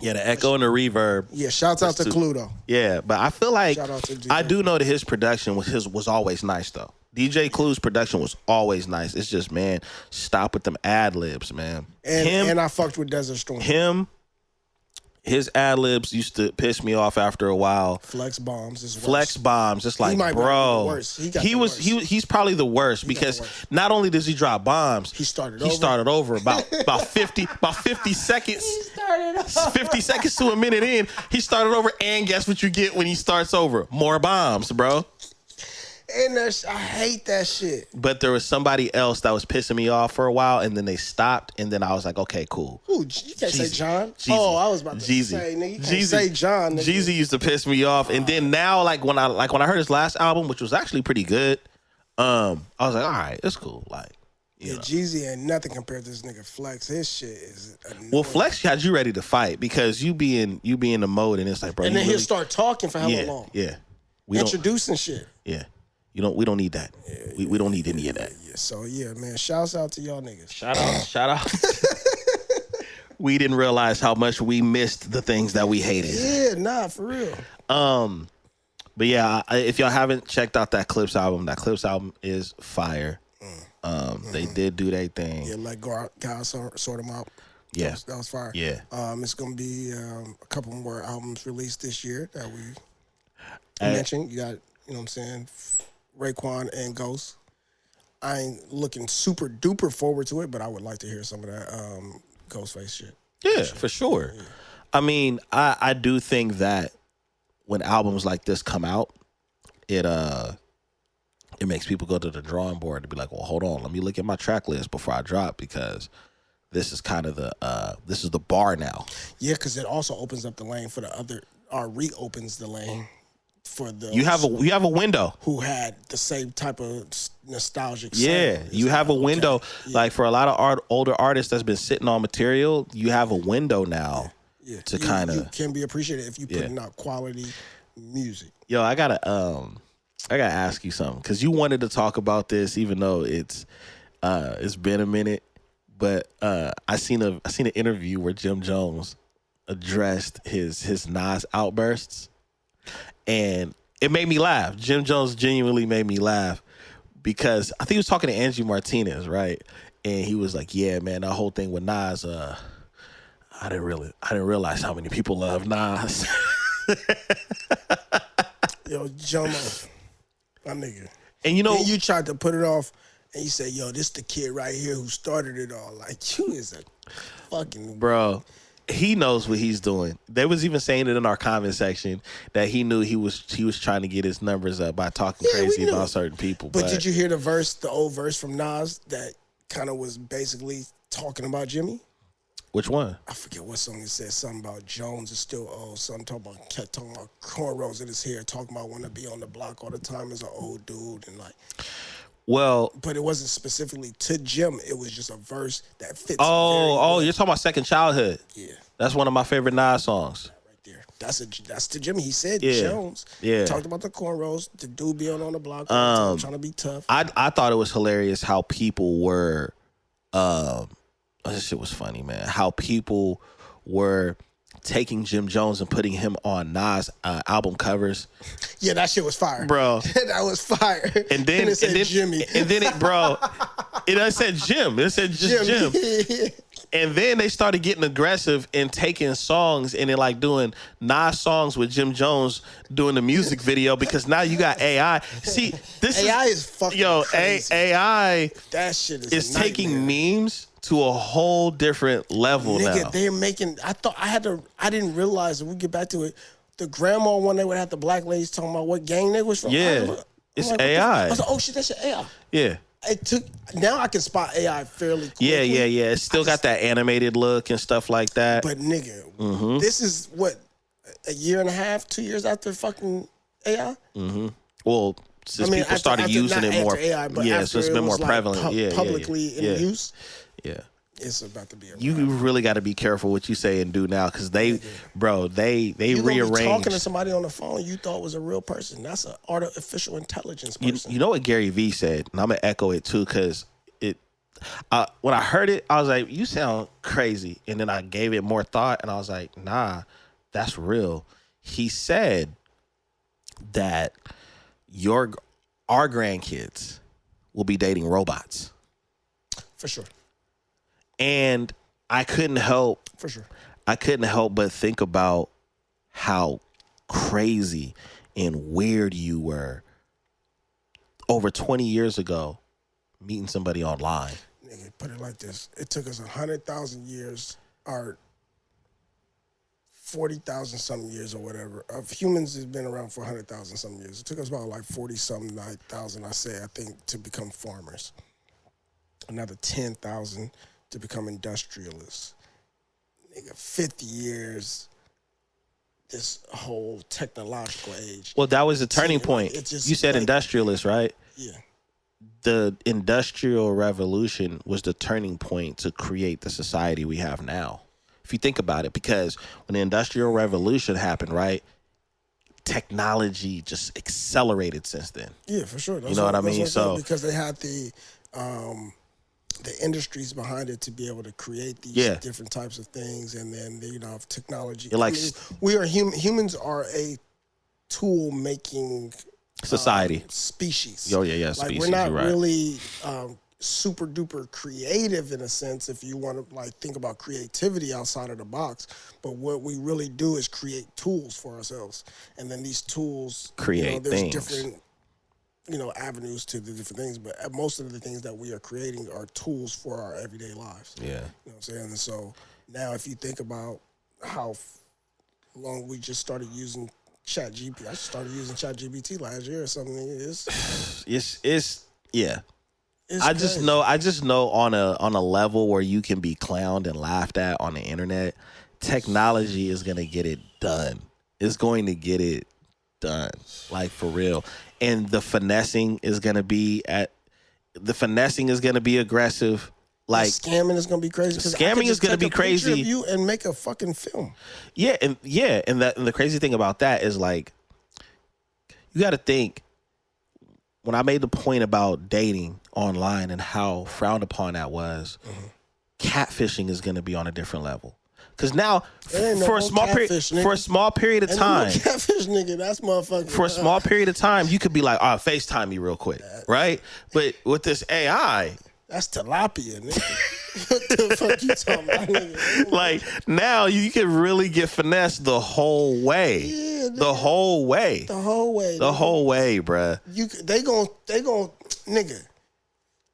Yeah, the echo and the reverb. Yeah, shouts out to Clue, though. Yeah, but I feel like Shout out to DJ. I do know that his production was always nice, though. DJ Clue's production was always nice. It's just, man, stop with them ad-libs, man. And I fucked with Desert Storm. His ad-libs used to piss me off after a while. Flex bombs is worse. Flex bombs. It's like, bro. He's probably the worst because not only does he drop bombs, he started over about 50 seconds. He started over. 50 seconds to a minute in, he started over, and guess what you get when he starts over? More bombs, bro. And I hate that shit. But there was somebody else that was pissing me off for a while, and then they stopped, and then I was like, okay, cool. Ooh, you can't say John? Jeezy. Oh, I was about to say, nigga, you can't say John. Nigga. Jeezy used to piss me off, and then now, when I heard his last album, which was actually pretty good, I was like, all right, it's cool. Like, you know. Jeezy ain't nothing compared to this nigga Flex. His shit is well, Flex had you ready to fight because you be in the mode, and it's like, bro. And then he'll start talking for hella long. Yeah. Introducing shit. Yeah. We don't need that. Yeah, we don't need any of that. Yeah. So yeah, man. Shouts out to y'all niggas. Shout out. We didn't realize how much we missed the things that we hated. Yeah, nah, for real. But yeah, if y'all haven't checked out that Clipse album is fire. They did do their thing. Yeah, like guys sort them out. Yeah, that was fire. Yeah. It's gonna be a couple more albums released this year that we mentioned. You got, you know what I'm saying, Raekwon and Ghost. I ain't looking super duper forward to it, but I would like to hear some of that Ghostface shit. Yeah, for sure. Yeah. I mean, I do think that when albums like this come out, it makes people go to the drawing board to be like, well, hold on, let me look at my track list before I drop, because this is kind of this is the bar now. Yeah, because it also opens up the lane for the other, or reopens the lane for the. You have a window. Who had the same type of nostalgic. Yeah, you have a window. Okay. Yeah. Like for a lot of older artists that's been sitting on material, you have a window now. Yeah. To kind of. You can be appreciated if you putting out quality music. Yo, I gotta ask you something, because you wanted to talk about this, even though it's been a minute. But I seen an interview where Jim Jones addressed his Nas outbursts, and it made me laugh. Jim Jones genuinely made me laugh, because I think he was talking to Angie Martinez, right? And he was like, "Yeah, man, that whole thing with Nas, I didn't realize how many people love Nas." Yo, Jono, my nigga. And you know, and you tried to put it off. And you say, yo, this the kid right here who started it all. Like, you is a fucking... Bro, he knows what he's doing. They was even saying it in our comment section that he knew he was trying to get his numbers up by talking crazy about certain people. But did you hear the old verse from Nas that kind of was basically talking about Jimmy? Which one? I forget what song it said. Something about Jones is still old. Something kept talking about cornrows in his hair, talking about wanting to be on the block all the time as an old dude, and like... Well, but it wasn't specifically to Jim. It was just a verse that fits. Oh, you're talking about Second Childhood. Yeah, that's one of my favorite Nas songs. Right there. That's to Jimmy. He said Jones. Yeah, talked about the cornrows. The dude being on the block, trying to be tough. I thought it was hilarious how people were. This shit was funny, man. How people were taking Jim Jones and putting him on Nas album covers. Yeah, that shit was fire, bro. That was fire. And then it said Jimmy. And then it said Jim. It said just Jim. And then they started getting aggressive and taking songs and then like doing Nas songs with Jim Jones doing the music video, because now you got AI. See, this AI is fucking crazy. AI. That shit is taking memes to a whole different level Nigga, now. they're making. I didn't realize that we get back to it. The grandma one, they would have the black ladies talking about what gang they was from. Yeah, it's AI. I was like, oh shit, that's your AI. Yeah. Now I can spot AI fairly quickly. Yeah. It's still got that animated look and stuff like that. But nigga, this is what, a year and a half, 2 years after fucking AI? Well, since people started using it more. AI, but so it's been more prevalent. Publicly in use. Yeah. It's about to be a You really got to be careful what you say and do now, because they you rearrange. Be talking to somebody on the phone you thought was a real person. That's an artificial intelligence person. You know what Gary Vee said, and I'm gonna echo it too, because when I heard it, I was like, "You sound crazy," and then I gave it more thought, and I was like, "Nah, that's real." He said that our grandkids will be dating robots. For sure. And I couldn't help but think about how crazy and weird you were over 20 years ago meeting somebody online. Nigga, put it like this. It took us 100,000 years, or 40,000 something years or whatever. Of humans has been around for 100,000 something years. It took us about like 40 something thousand, I think, to become farmers. Another 10,000 to become industrialists. Nigga, 50 years, this whole technological age. Well, that was a turning point. You said industrialist, right? Yeah. The Industrial Revolution was the turning point to create the society we have now. If you think about it, because when the Industrial Revolution happened, right, technology just accelerated since then. Yeah, for sure. You know what I mean? So because they had the industries behind it to be able to create these different types of things, and then technology. Humans are a tool making society species. Oh yeah, species. We're not really super duper creative in a sense, if you want to think about creativity outside of the box. But what we really do is create tools for ourselves, and then these tools create there's things. Different avenues to the different things, but most of the things that we are creating are tools for our everyday lives. Yeah. You know what I'm saying? And so now if you think about how long we just started using ChatGPT, I started using ChatGPT last year or something. It's I just know on a level where you can be clowned and laughed at on the internet, technology is going to get it done. It's going to get it done, like for real. And the finessing is going to be aggressive. Like scamming is going to be crazy. Scamming is going to be crazy. Of you and make a fucking film. Yeah, and the crazy thing about that is, like, you got to think, when I made the point about dating online and how frowned upon that was, catfishing is going to be on a different level. Because now, for a small period of time, catfish nigga, that's motherfucking. For a small period of time, you could be like, FaceTime me real quick, right? But with this AI, that's tilapia, nigga. What the fuck you talking about, nigga? Like, now you can really get finessed the whole way. Yeah, nigga. The whole way. The whole way. The whole way, bruh. They gon' nigga.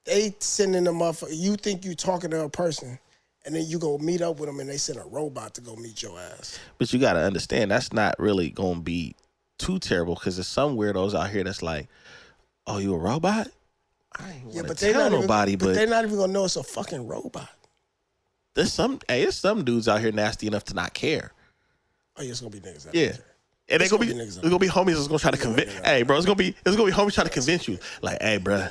They sending them up. You think you talking to a person, and then you go meet up with them, and they send a robot to go meet your ass. But you got to understand, that's not really gonna be too terrible, because there's some weirdos out here that's like, "Oh, you a robot?" I ain't want to tell nobody, but they're not even gonna know it's a fucking robot. There's some dudes out here nasty enough to not care. Oh, yeah, it's gonna be niggas. Yeah, and it's gonna be homies that's gonna try to convince. Hey, bro, it's gonna be homies trying to convince you. Like, hey, bro,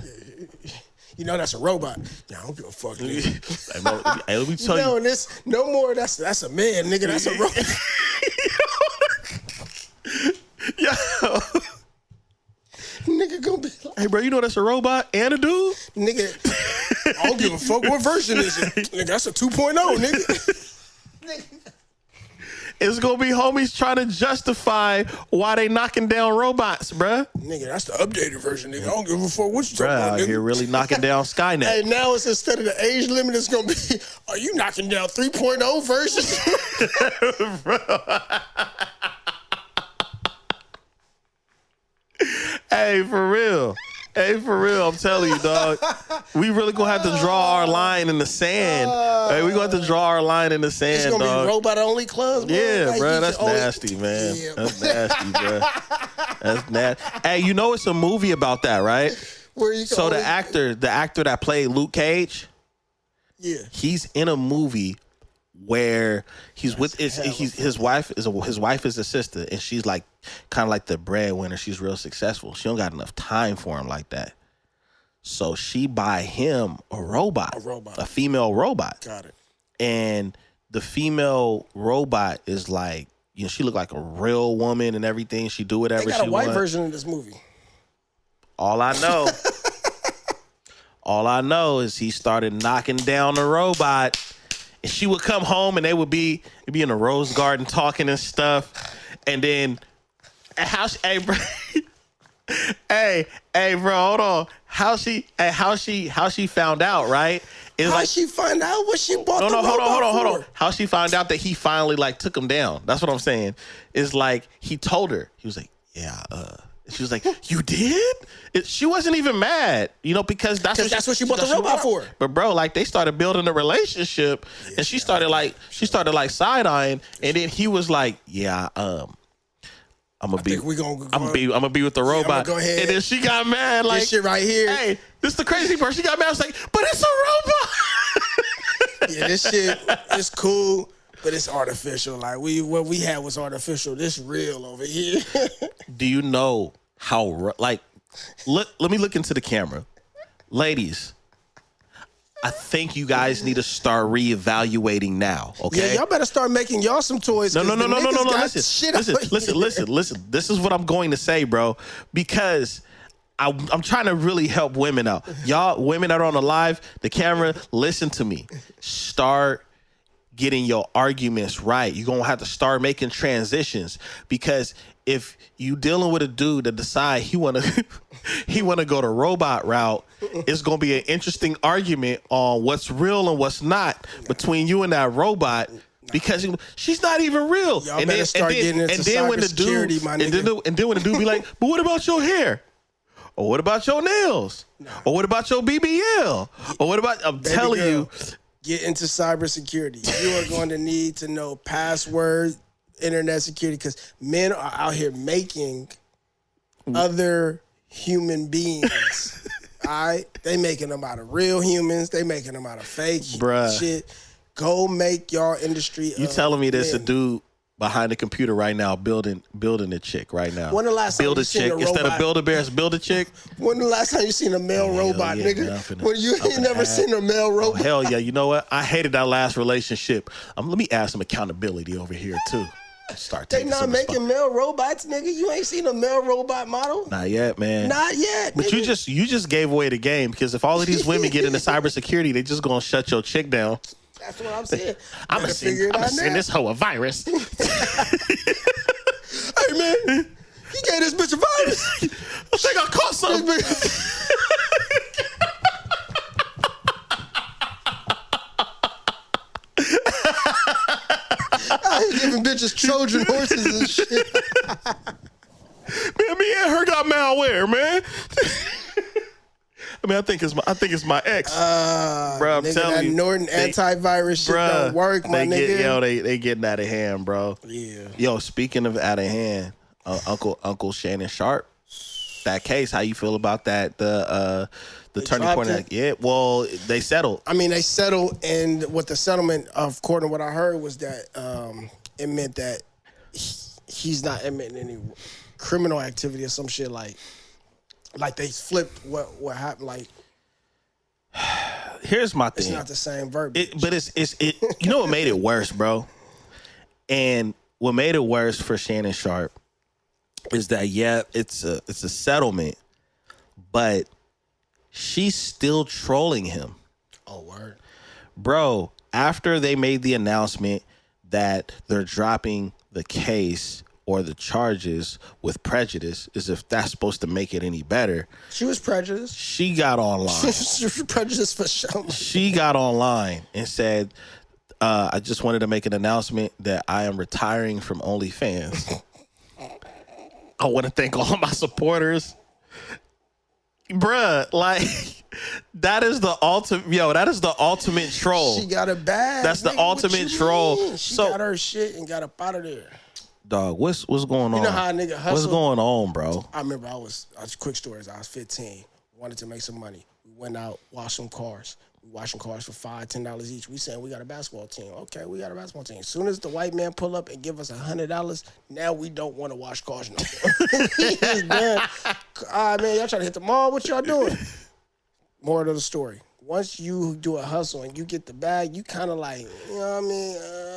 you know that's a robot. Yeah, I don't give a fuck. Nigga. Hey, let me tell you. No more. That's a man, nigga. That's a robot. Yo. Nigga gonna be like, hey, bro, you know that's a robot and a dude? Nigga, I don't give a fuck. What version is it? Nigga, that's a 2.0, nigga. It's gonna be homies trying to justify why they knocking down robots, bruh. Nigga, that's the updated version, nigga. I don't give a fuck what you talking about, nigga. You're really knocking down Skynet. Hey, now it's instead of the age limit, it's gonna be, are you knocking down 3.0 versions? Bro. Hey, for real. Hey, for real, I'm telling you, dog. We really gonna have to draw our line in the sand. Hey, we gonna have to draw our line in the sand, it's gonna dog. be robot only clubs, bro. Yeah, like, bro, that's nasty, man. Yeah. That's nasty, bro. That's nasty. Hey, you know it's a movie about that, right? Where you so the actor that played Luke Cage, yeah, he's in a movie where he's with his wife is a sister, and she's like kind of like the breadwinner. She's real successful. She don't got enough time for him like that. So she buy him a robot, a female robot. Got it. And the female robot is like, you know, she look like a real woman and everything. She do whatever she want. They got a white version of this movie. All I know is he started knocking down the robot. And she would come home and they'd be in the rose garden talking and stuff. And then hey bro, hey bro, hold on. How she found out, right? It's how she find out what she bought the robot hold on. for? How she found out that he finally like took him down. That's what I'm saying. It's like he told her. He was like, yeah, she was like, you did? She wasn't even mad, you know, because that's what she bought the robot for. But bro, like they started building a relationship, and she started like side eyeing, and then he was like, yeah, I'm gonna be with the robot. Go ahead. And then she got mad, like this shit right here. Hey, this is the crazy part. She got mad. I was like, but it's a robot. Yeah, this shit is cool. But it's artificial. Like what we had was artificial. This real over here. Do you know how? Like, let me look into the camera, ladies. I think you guys need to start reevaluating now. Okay. Yeah, y'all better start making y'all some toys. No. Listen. This is what I'm going to say, bro. Because I'm trying to really help women out. Y'all, women that are on the live, the camera, listen to me. Start getting your arguments right. You're going to have to start making transitions, because if you dealing with a dude that decide he want to go the robot route, it's going to be an interesting argument on what's real and what's not between you and that robot, because she's not even real. Y'all better start getting into cybersecurity, my nigga. And then when the dude be like, but what about your hair? Or what about your nails? Or what about your BBL? Or what about, I'm telling you, get into cybersecurity. You are going to need to know password, internet security, because men are out here making other human beings. All right? They making them out of real humans. They making them out of fake shit. Go make y'all industry. You telling me there's a dude behind the computer right now building a chick right now? When the last time you seen a robot? Instead of Build-A-Bears, build a chick? When the last time you seen a male robot, nigga? When you ain't never seen a male robot? Oh, hell yeah. You know what? I hated that last relationship. Let me add some accountability over here, too. They not making male robots, nigga. You ain't seen a male robot model? Not yet, man. Not yet, But nigga. you just gave away the game, because if all of these women get into cybersecurity, they just gonna shut your chick down. That's what I'm saying. I'm gonna send this hoe a virus. Hey man, he gave this bitch a virus. I think I caught something. I ain't giving bitches Trojan horses and shit. Man, me and her got malware, man. I mean, I think it's my ex. Bro, I'm telling you, Norton antivirus shit don't work, my nigga. They getting out of hand, bro. Yeah. Yo, speaking of out of hand, Uncle Shannon Sharpe, that case, how you feel about that? The turning point. Yeah, well, they settled. I mean, they settled, and what the settlement, according to what I heard, was that it meant that he's not admitting any criminal activity or some shit like they flipped what happened. Like, here's my thing. It's not the same verbiage. But it's you know what made it worse, bro? And what made it worse for Shannon Sharpe is that, yeah, it's a settlement, but she's still trolling him. Oh, word. Bro, after they made the announcement that they're dropping the case or the charges with prejudice, as if that's supposed to make it any better. She was prejudiced. She got online. She was prejudiced for sure. She got online and said, I just wanted to make an announcement that I am retiring from OnlyFans. I want to thank all of my supporters. bruh, like that is the ultimate. Yo, that is the ultimate troll. She got a bag. That's the ultimate troll. She got her shit and got up out of there. Dog, what's going on? You know how a nigga hustle? What's going on, bro? I remember I was quick stories. I was 15, wanted to make some money. We went out, washed some cars. We washing cars for $5, $10 each. We saying we got a basketball team. Okay, we got a basketball team. As soon as the white man pull up and give us $100, now we don't want to wash cars no more. He is done. All right, man, y'all trying to hit the mall? What y'all doing? Moral of the story. Once you do a hustle and you get the bag, you kind of like, you know what I mean?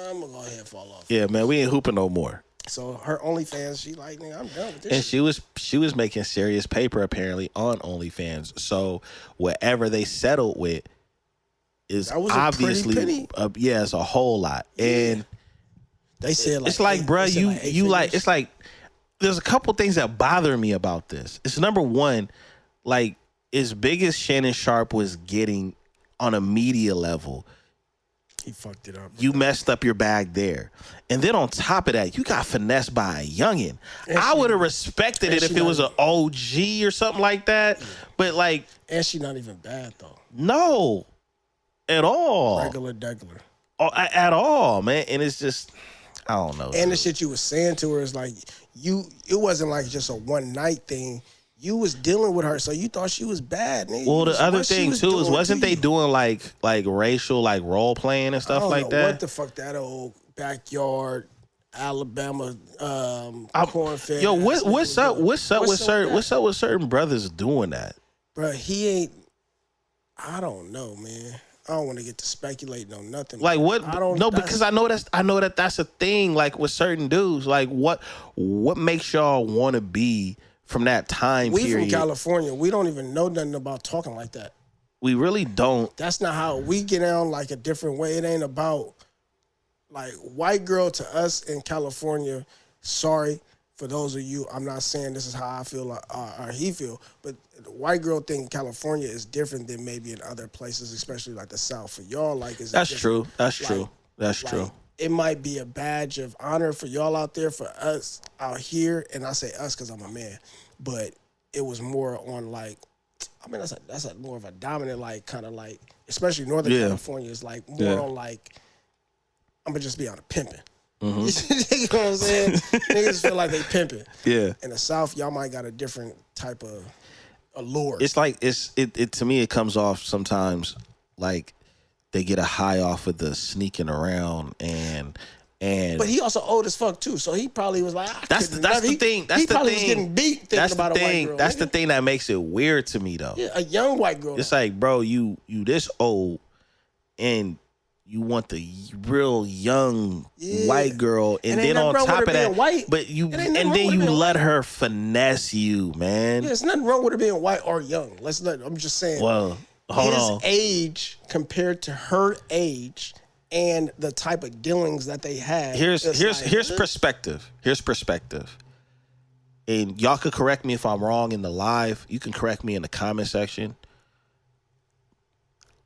I'm going to go ahead and fall off. Yeah, man, we ain't hooping no more. So her OnlyFans, she like, nigga, I'm done with this And shit. she was making serious paper apparently on OnlyFans. So whatever they settled with is obviously it's a whole lot. Yeah. And they said it's like, bro, you like it's like there's a couple things that bother me about this. It's number one, like as big as Shannon Sharpe was getting on a media level, he fucked it up. You messed up your bag there. And then on top of that, you got finessed by a youngin'. I would have respected it if it was an OG or something like that. Yeah. But like... And she not even bad, though. No. At all. Regular degular. At all, man. And it's just... I don't know. And the shit you was saying to her is like... It wasn't like just a one-night thing. You was dealing with her, so you thought she was bad, nigga. Well, the other thing too is wasn't they doing like racial like role playing and stuff like that? What the fuck that old backyard Alabama cornfed? Yo, what's up with certain brothers doing that? Bro, he ain't. I don't know, man. I don't want to get to speculating on nothing. Like what? Because I know that's a thing. Like with certain dudes, like what makes y'all want to be from that time period? We from California. We don't even know nothing about talking like that. We really don't. That's not how we get down like a different way. It ain't about like white girl to us in California. Sorry for those of you. I'm not saying this is how I feel or he feel, but the white girl thing in California is different than maybe in other places, especially like the South. For y'all, like is that's true. That's true. That's true. It might be a badge of honor for y'all out there. For us out here, and I say us because I'm a man, but it was more on like, I mean, that's a more of a dominant, like kind of like, especially Northern California is like more on like, I'm gonna just be on a pimping. Mm-hmm. You know what I'm saying? Niggas feel like they pimping. Yeah. In the South, y'all might got a different type of allure. It's like it to me. It comes off sometimes like they get a high off of the sneaking around and. But he also old as fuck too, so he probably was like, that's the thing. That's he the probably thing. was getting beat thinking about a white girl. That's the thing that makes it weird to me though. Yeah, a young white girl. It's like, bro, you this old, and you want the real young white girl, and then on top of that, white, but you let her finesse you, man. Yeah, there's nothing wrong with her being white or young. I'm just saying. Well, hold on. His age compared to her age. And the type of dealings that they had. Here's perspective. Here's perspective. And y'all could correct me if I'm wrong in the live. You can correct me in the comment section.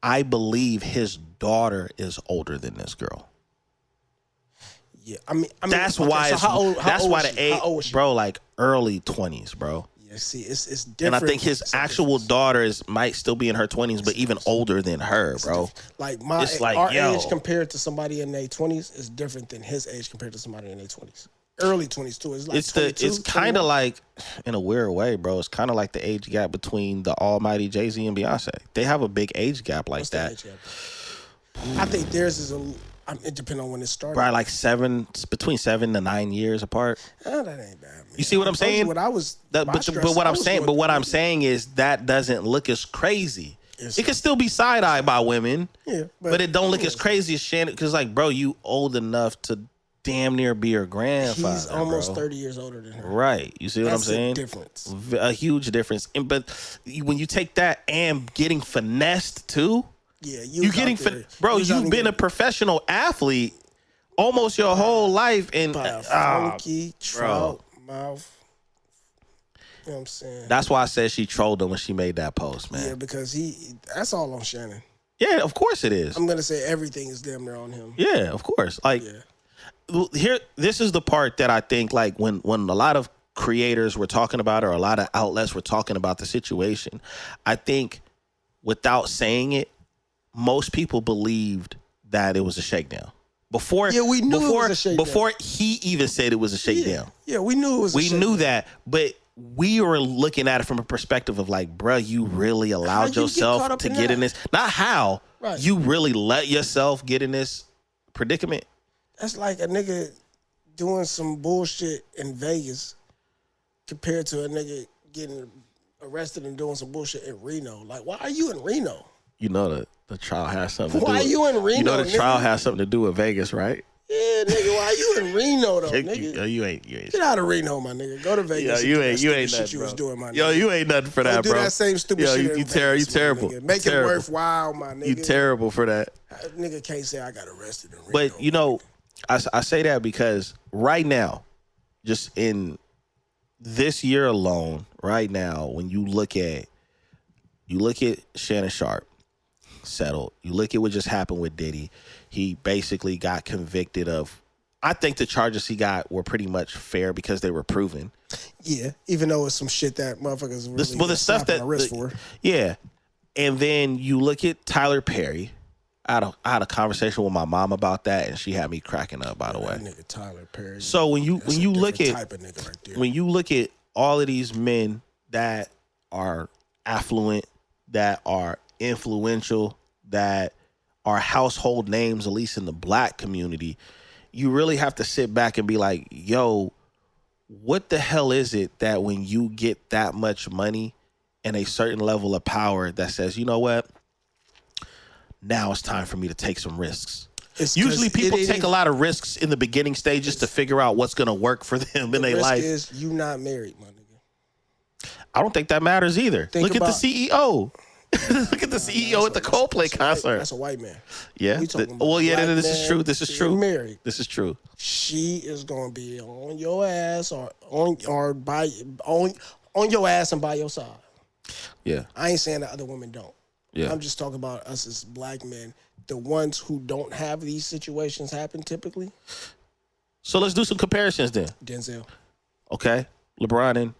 I believe his daughter is older than this girl. Yeah, I mean that's okay, why. So that's why the age, bro, like early 20s, bro. See, it's different. And I think his actual daughter might still be in her 20s, but even older than her, bro. Like our age compared to somebody in their 20s is different than his age compared to somebody in their 20s. Early 20s too. It's like it's kind of like, in a weird way, bro. It's kind of like the age gap between the almighty Jay-Z and Beyonce. They have a big age gap like that. Age gap? I think theirs is it depends on when it started. Right, like between 7 to 9 years apart. Oh, that ain't bad, man. You see what I'm saying? What I was, but what I'm saying is that doesn't look as crazy. It can still be side eye by women. Yeah, but it don't look as crazy as Shannon. Because like, bro, you old enough to damn near be her grandfather. He's almost 30 years older than her. Right. You see what I'm saying? That's a difference. A huge difference. But when you take that and getting finessed too. Yeah, you've been a professional athlete almost your whole life, and by a funky trout mouth. You know what I'm saying? That's why I said she trolled him when she made that post, man. Yeah, because that's all on Shannon. Yeah, of course it is. I'm gonna say everything is damn near on him. Yeah, of course. Like here, this is the part that I think like when a lot of creators were talking about it, or a lot of outlets were talking about the situation, I think without saying it, most people believed that it was a shakedown. Before we knew it was a shakedown. Before he even said it was a shakedown. Yeah, we knew it was a shakedown. We knew that, but we were looking at it from a perspective of like, bruh, you really allowed yourself to get in this. Not how. Right. You really let yourself get in this predicament. That's like a nigga doing some bullshit in Vegas compared to a nigga getting arrested and doing some bullshit in Reno. Like, why are you in Reno? You know the trial has something to do with... Why are you in Reno, You know the trial has something to do with Vegas, right? Yeah, nigga, why you in Reno though, nigga? You ain't. Get out of Reno, my nigga. Go to Vegas. Yo, you ain't shit nothing, you bro. was doing, my nigga. Yo, you ain't nothing for that, Don't bro. do that same stupid shit. You terrible. Make it worthwhile, my nigga. You terrible for that. Nigga can't say I got arrested in Reno. But you know, I say that because right now, just in this year alone, right now, when you look at Shannon Sharpe settled. You look at what just happened with Diddy. He basically got convicted of, I think the charges he got were pretty much fair because they were proven. Yeah, even though it's some shit that motherfuckers really the stuff that for. Yeah. And then you look at Tyler Perry. I had a conversation with my mom about that, and she had me cracking up, by the way. That nigga Tyler Perry. So when you look at type of nigga right there. When you look at all of these men that are affluent, that are influential, that are household names, at least in the black community, you really have to sit back and be like, yo, what the hell is it that when you get that much money and a certain level of power that says, you know what, now it's time for me to take some risks? Usually people take a lot of risks in the beginning stages to figure out what's going to work for them in their life. The risk is you not married, my nigga. I don't think that matters either. Look at the CEO. Look at the CEO at the Coldplay concert. That's a white man. Yeah. This is true. This is true. Married. This is true. She is gonna be on your ass or on your ass and by your side. Yeah. I ain't saying that other women don't. Yeah. I'm just talking about us as black men, the ones who don't have these situations happen typically. So let's do some comparisons then. Denzel. Okay. LeBron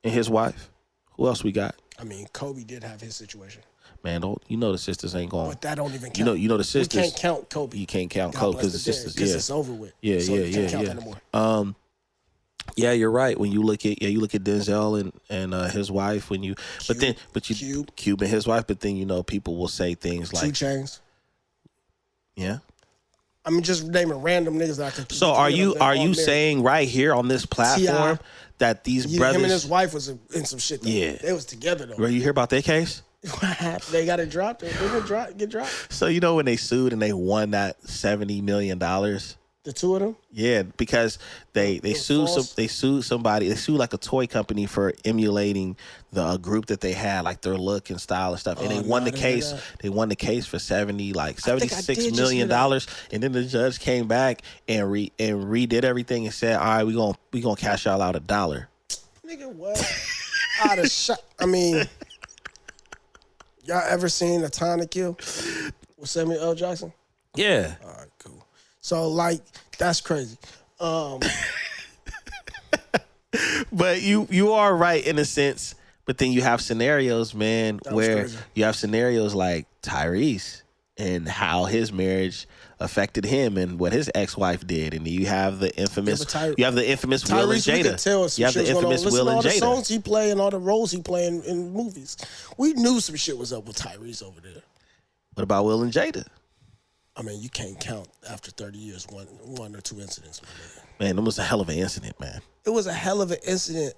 and his wife. Who else we got? I mean, Kobe did have his situation. Man, the sisters ain't going. But that don't even count. You know the sisters. We can't count Kobe. You can't count Kobe because the sisters. Because it's over with. Yeah, so you can't count anymore. Yeah, you're right. When you look at Denzel and his wife. Cube and his wife. But then people will say things like 2 Chainz. Yeah. I'm just naming random niggas that I can. So are you saying right here on this platform that these brothers, him and his wife was in some shit though. Yeah, they was together though. Bro, you hear about their case? They got it dropped. They didn't get dropped. So when they sued and they won that $70 million. The two of them? Yeah, because they sued somebody. They sued like a toy company for emulating the group that they had, like their look and style and stuff. And they won the case. They won the case for $76 million. And then the judge came back and redid everything and said, all right, we gonna cash y'all out $1. Nigga, what? Out of shot. I mean, y'all ever seen A Time to Kill with Samuel L. Jackson? Yeah. All right, cool. So, that's crazy. But you are right in a sense. But then you have scenarios, man, where you have scenarios like Tyrese and how his marriage affected him and what his ex-wife did. And you have the infamous Will and Jada. We could tell some you have the infamous Will and Jada. All the songs he play and all the roles he play in movies. We knew some shit was up with Tyrese over there. What about Will and Jada? I mean, you can't count after 30 years one or two incidents. Man, that was a hell of an incident, man. It was a hell of an incident.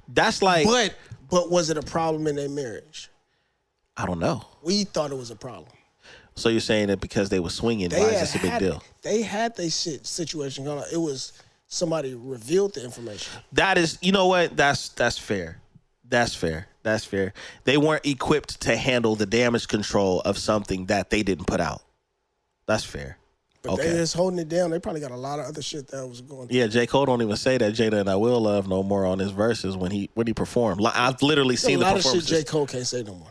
That's like... But was it a problem in their marriage? I don't know. We thought it was a problem. So you're saying that because they were swinging, why is this a big deal? They had their situation going on. It was somebody revealed the information. That is, you know what? That's fair. That's fair. That's fair. They weren't equipped to handle the damage control of something that they didn't put out. That's fair. But they just holding it down. They probably got a lot of other shit that was going on. Yeah, J. Cole don't even say that Jada and I Will Love no more on his verses when he performed. I've literally seen the performances. A lot of shit J. Cole can't say no more.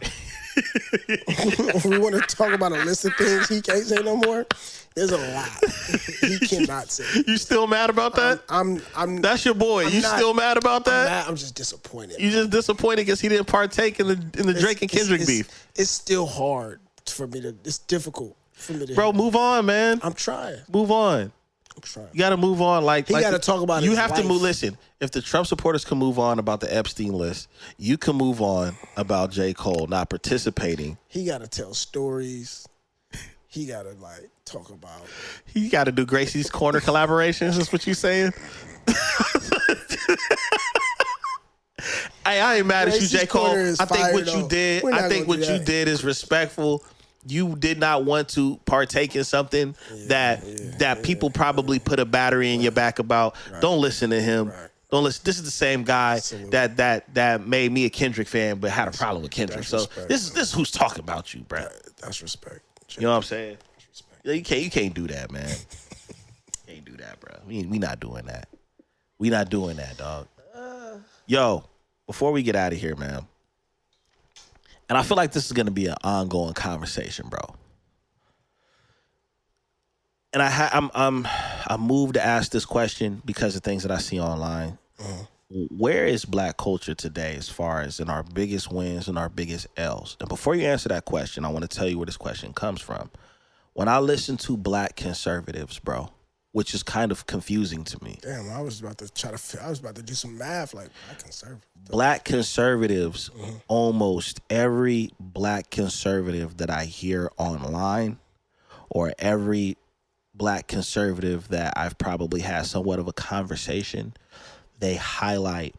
we want to talk about a list of things he can't say no more. There's a lot he cannot say. You still mad about that? I'm That's your boy. You still mad about that? I'm just disappointed. You just disappointed because he didn't partake in the Drake and Kendrick beef. It's still hard for me to. It's difficult for me to. Bro, move on, man. I'm trying. Move on. I'm trying. You got to move on. He got to talk about. You have to move. Listen, if the Trump supporters can move on about the Epstein list, you can move on about J. Cole not participating. He got to tell stories. He got to talk about. He got to do Gracie's Corner collaborations. Is what you saying? Hey, I ain't mad at you, J. Cole. I think what you did. I think what you did is respectful. You did not want to partake in something that people probably put a battery in your back about. Right. Don't listen to him. Right. Don't listen. This is the same guy that made me a Kendrick fan, but had a problem with Kendrick. So this is who's talking about you, bro. That's respect. You know what I'm saying? That's respect. You can't do that, man. Can't do that, bro. We not doing that. We not doing that, dog. Yo, before we get out of here, man. And I feel like this is going to be an ongoing conversation, bro. And I'm moved to ask this question because of things that I see online. Where is black culture today as far as in our biggest wins and our biggest L's? And before you answer that question, I want to tell you where this question comes from. When I listen to black conservatives, bro, which is kind of confusing to me. Damn, I was about to do some math like black conservatives. Black conservatives, almost every black conservative that I hear online or every black conservative that I've probably had somewhat of a conversation, they highlight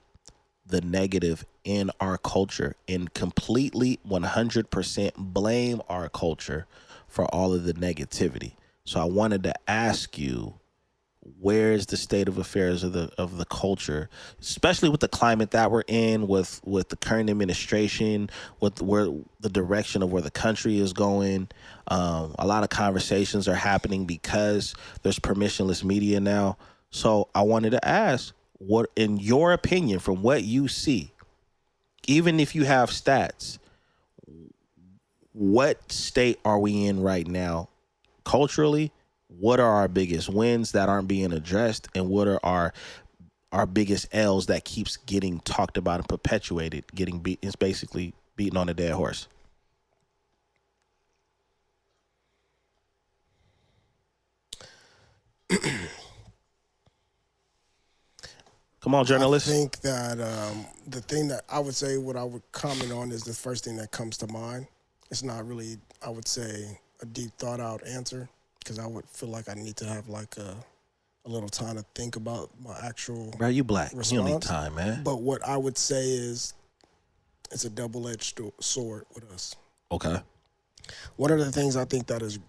the negative in our culture and completely 100% blame our culture for all of the negativity. So I wanted to ask you, where is the state of affairs of the culture, especially with the climate that we're in, with the current administration, with where the direction of where the country is going? A lot of conversations are happening because there's permissionless media now. So I wanted to ask, what, in your opinion, from what you see, even if you have stats, what state are we in right now culturally? What are our biggest wins that aren't being addressed, and what are our biggest L's that keeps getting talked about and perpetuated, it's basically beating on a dead horse? Come on, journalist. I think that the thing that I would say, what I would comment on, is the first thing that comes to mind. It's not really, I would say, a deep thought out answer, because I would feel like I need to have like a little time to think about my actual Bro, you black. response. You don't need time, man. But what I would say is it's a double-edged sword with us. Okay. One of the things I think that is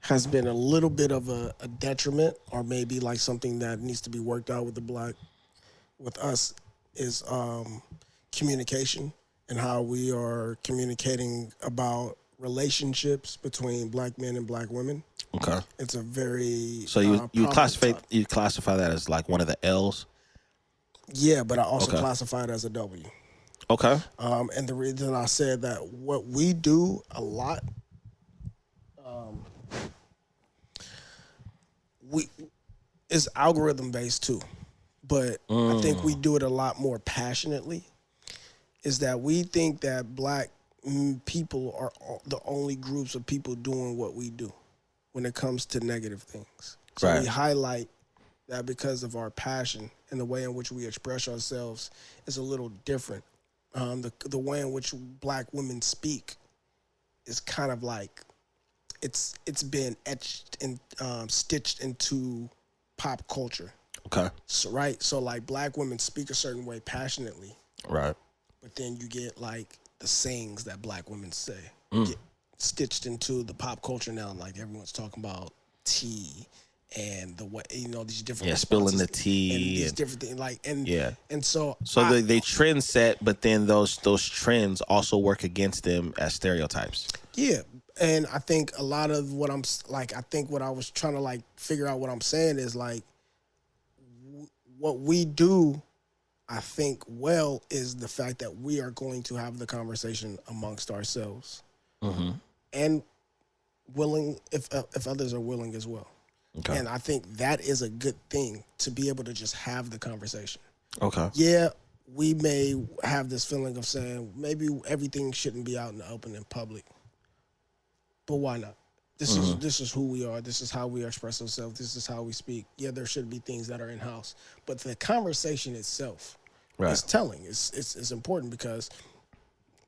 has been a little bit of a detriment, or maybe like something that needs to be worked out with us, is communication and how we are communicating about relationships between black men and black women. Okay. It's a very so you classify that as like one of the L's? Yeah, but I also classify it as a W. Okay. And the reason I said that, what we do a lot, is algorithm based too, but I think we do it a lot more passionately. Is that we think that black people are the only groups of people doing what we do when it comes to negative things. So we highlight that because of our passion and the way in which we express ourselves is a little different. The way in which black women speak is kind of like it's been etched and stitched into pop culture. Okay. So like black women speak a certain way passionately. Right. But then you get like the sayings that black women say get stitched into the pop culture now. Like everyone's talking about tea and the way, these different spilling the tea and these different things and so they trend set, but then those trends also work against them as stereotypes. Yeah, and I think a lot of what what I was trying to figure out what I'm saying is what we do I think is the fact that we are going to have the conversation amongst ourselves, and willing if others are willing as well. Okay. And I think that is a good thing, to be able to just have the conversation. Okay. Yeah, we may have this feeling of saying maybe everything shouldn't be out in the open in public, but why not? This is who we are. This is how we express ourselves. This is how we speak. Yeah, there should be things that are in house, but the conversation itself is telling. It's important, because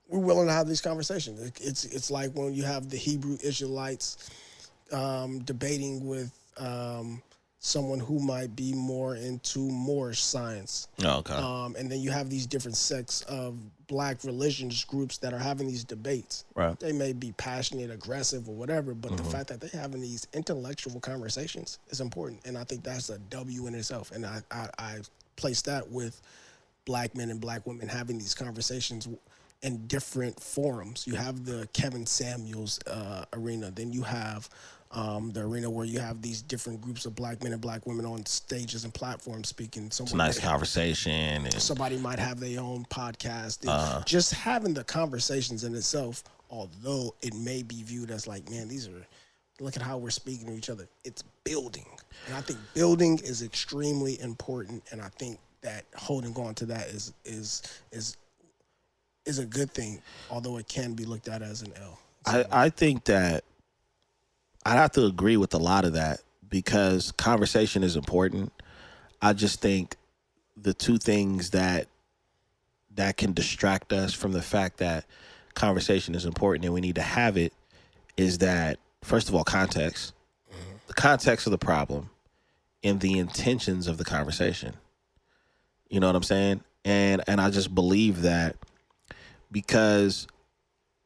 we're willing to have these conversations. It's like when you have the Hebrew Israelites debating with someone who might be more into Moorish science. Oh, okay. And then you have these different sects of black religious groups that are having these debates. Right. They may be passionate, aggressive, or whatever, but the fact that they're having these intellectual conversations is important. And I think that's a W in itself. And I place that with black men and black women having these conversations in different forums. You have the Kevin Samuels arena. Then you have the arena where you have these different groups of black men and black women on stages and platforms speaking. It's a nice conversation. And somebody might have their own podcast. Just having the conversations in itself, although it may be viewed as like, man, look at how we're speaking to each other. It's building. And I think building is extremely important. And I think that holding on to that is a good thing, although it can be looked at as an L. I think that I have to agree with a lot of that, because conversation is important. I just think the two things that can distract us from the fact that conversation is important and we need to have it is that, first of all, context, the context of the problem, and the intentions of the conversation. You know what I'm saying? And I just believe that, because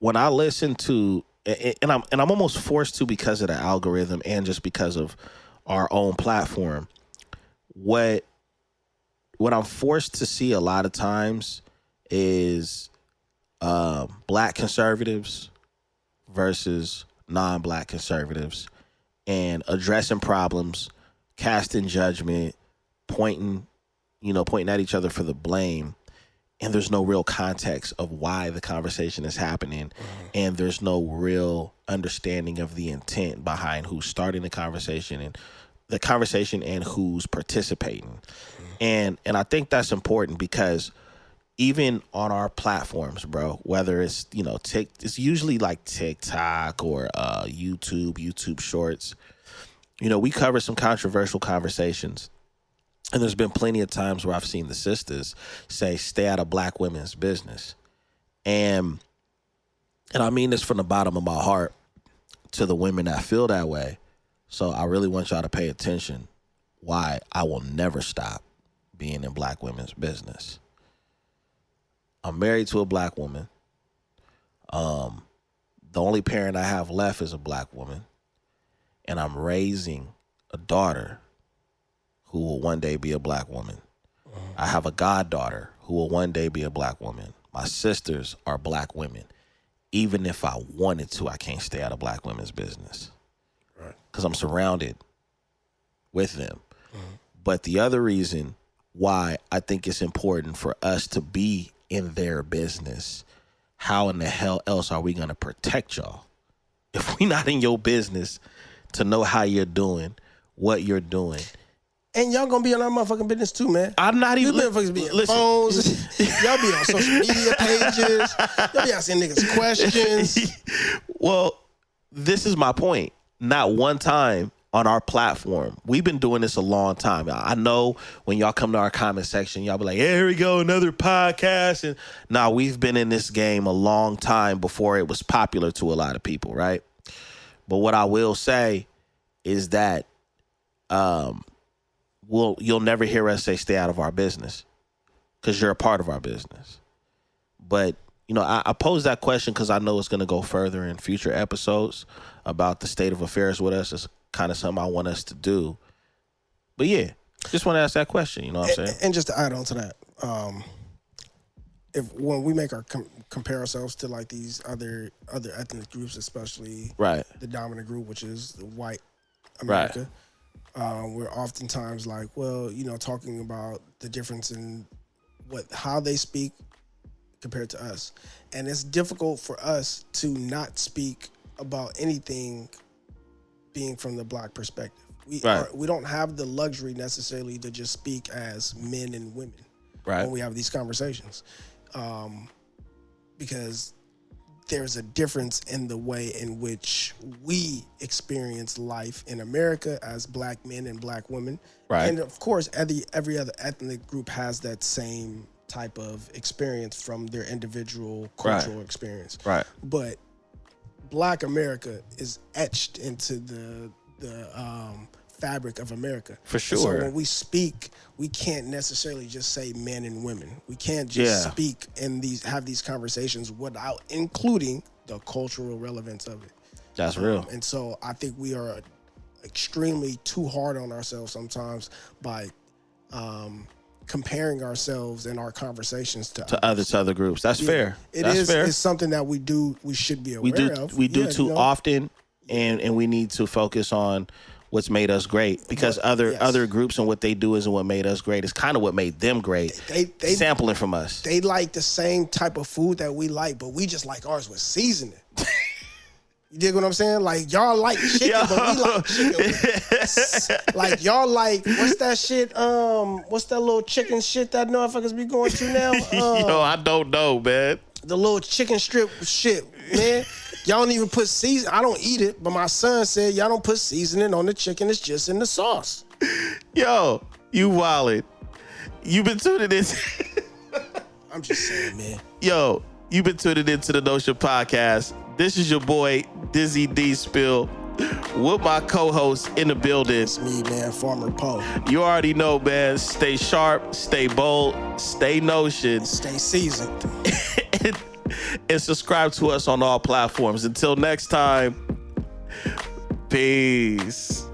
when I listen to, and I'm almost forced to, because of the algorithm and just because of our own platform, what I'm forced to see a lot of times is black conservatives versus non-black conservatives, and addressing problems, casting judgment, pointing at each other for the blame. And there's no real context of why the conversation is happening. And there's no real understanding of the intent behind who's starting the conversation and who's participating. And I think that's important, because even on our platforms, bro, whether it's, it's usually like TikTok or YouTube Shorts, we cover some controversial conversations. And there's been plenty of times where I've seen the sisters say, stay out of black women's business. And I mean this from the bottom of my heart to the women that feel that way. So I really want y'all to pay attention why I will never stop being in black women's business. I'm married to a black woman. The only parent I have left is a black woman. And I'm raising a daughter who will one day be a black woman. I have a goddaughter who will one day be a black woman. My sisters are black women. Even if I wanted to, I can't stay out of black women's business. Right. Because I'm surrounded with them. But the other reason why I think it's important for us to be in their business, how in the hell else are we going to protect y'all if we not in your business to know how you're doing, what you're doing? And y'all gonna be on our motherfucking business too, man. I'm not even. You motherfuckers be on phones. Y'all be on social media pages. Y'all be asking niggas questions. Well, this is my point. Not one time on our platform. We've been doing this a long time. I know when y'all come to our comment section, y'all be like, hey, here we go, another podcast. And nah, we've been in this game a long time before it was popular to a lot of people, right? But what I will say is that you'll never hear us say stay out of our business, because you're a part of our business. But, I pose that question because I know it's going to go further in future episodes about the state of affairs with us. It's kind of something I want us to do. But yeah, just want to ask that question, you know what I'm saying? And just to add on to that, when we make our compare ourselves to like these other ethnic groups, especially the dominant group, which is the white America, we're oftentimes like, well, talking about the difference in how they speak compared to us. And it's difficult for us to not speak about anything being from the Black perspective. We don't have the luxury necessarily to just speak as men and women when we have these conversations. Because there's a difference in the way in which we experience life in America as Black men and Black women. Right. And of course, every other ethnic group has that same type of experience from their individual cultural experience. Right. But Black America is etched into the fabric of America. For sure. So when we speak, we can't necessarily just say men and women. We can't just speak and have these conversations without including the cultural relevance of it. That's real. And so I think we are extremely too hard on ourselves sometimes by comparing ourselves and our conversations to other groups. That's fair. That's fair. It's something that we should be aware of. We do too often, and we need to focus on what's made us great, because other groups and what they do isn't what made us great. It's kind of what made them great. They sampling from us. They like the same type of food that we like, but we just like ours with seasoning. You dig what I'm saying? Like, y'all like chicken, but we like chicken. Like, y'all like, what's that shit? What's that little chicken shit that motherfuckers be going through now? Yo, I don't know, man. The little chicken strip shit, man. Y'all don't even put season. I don't eat it, but my son said y'all don't put seasoning on the chicken. It's just in the sauce. Yo, you wildin'. You been tuning in. I'm just saying, man. Yo, you been tuning into the Notion Podcast. This is your boy, Dizzy D Spill, with my co-host in the building. It's me, man, Farmer Poe. You already know, man. Stay sharp, stay bold, stay Notion. Stay seasoned. And subscribe to us on all platforms. Until next time, peace.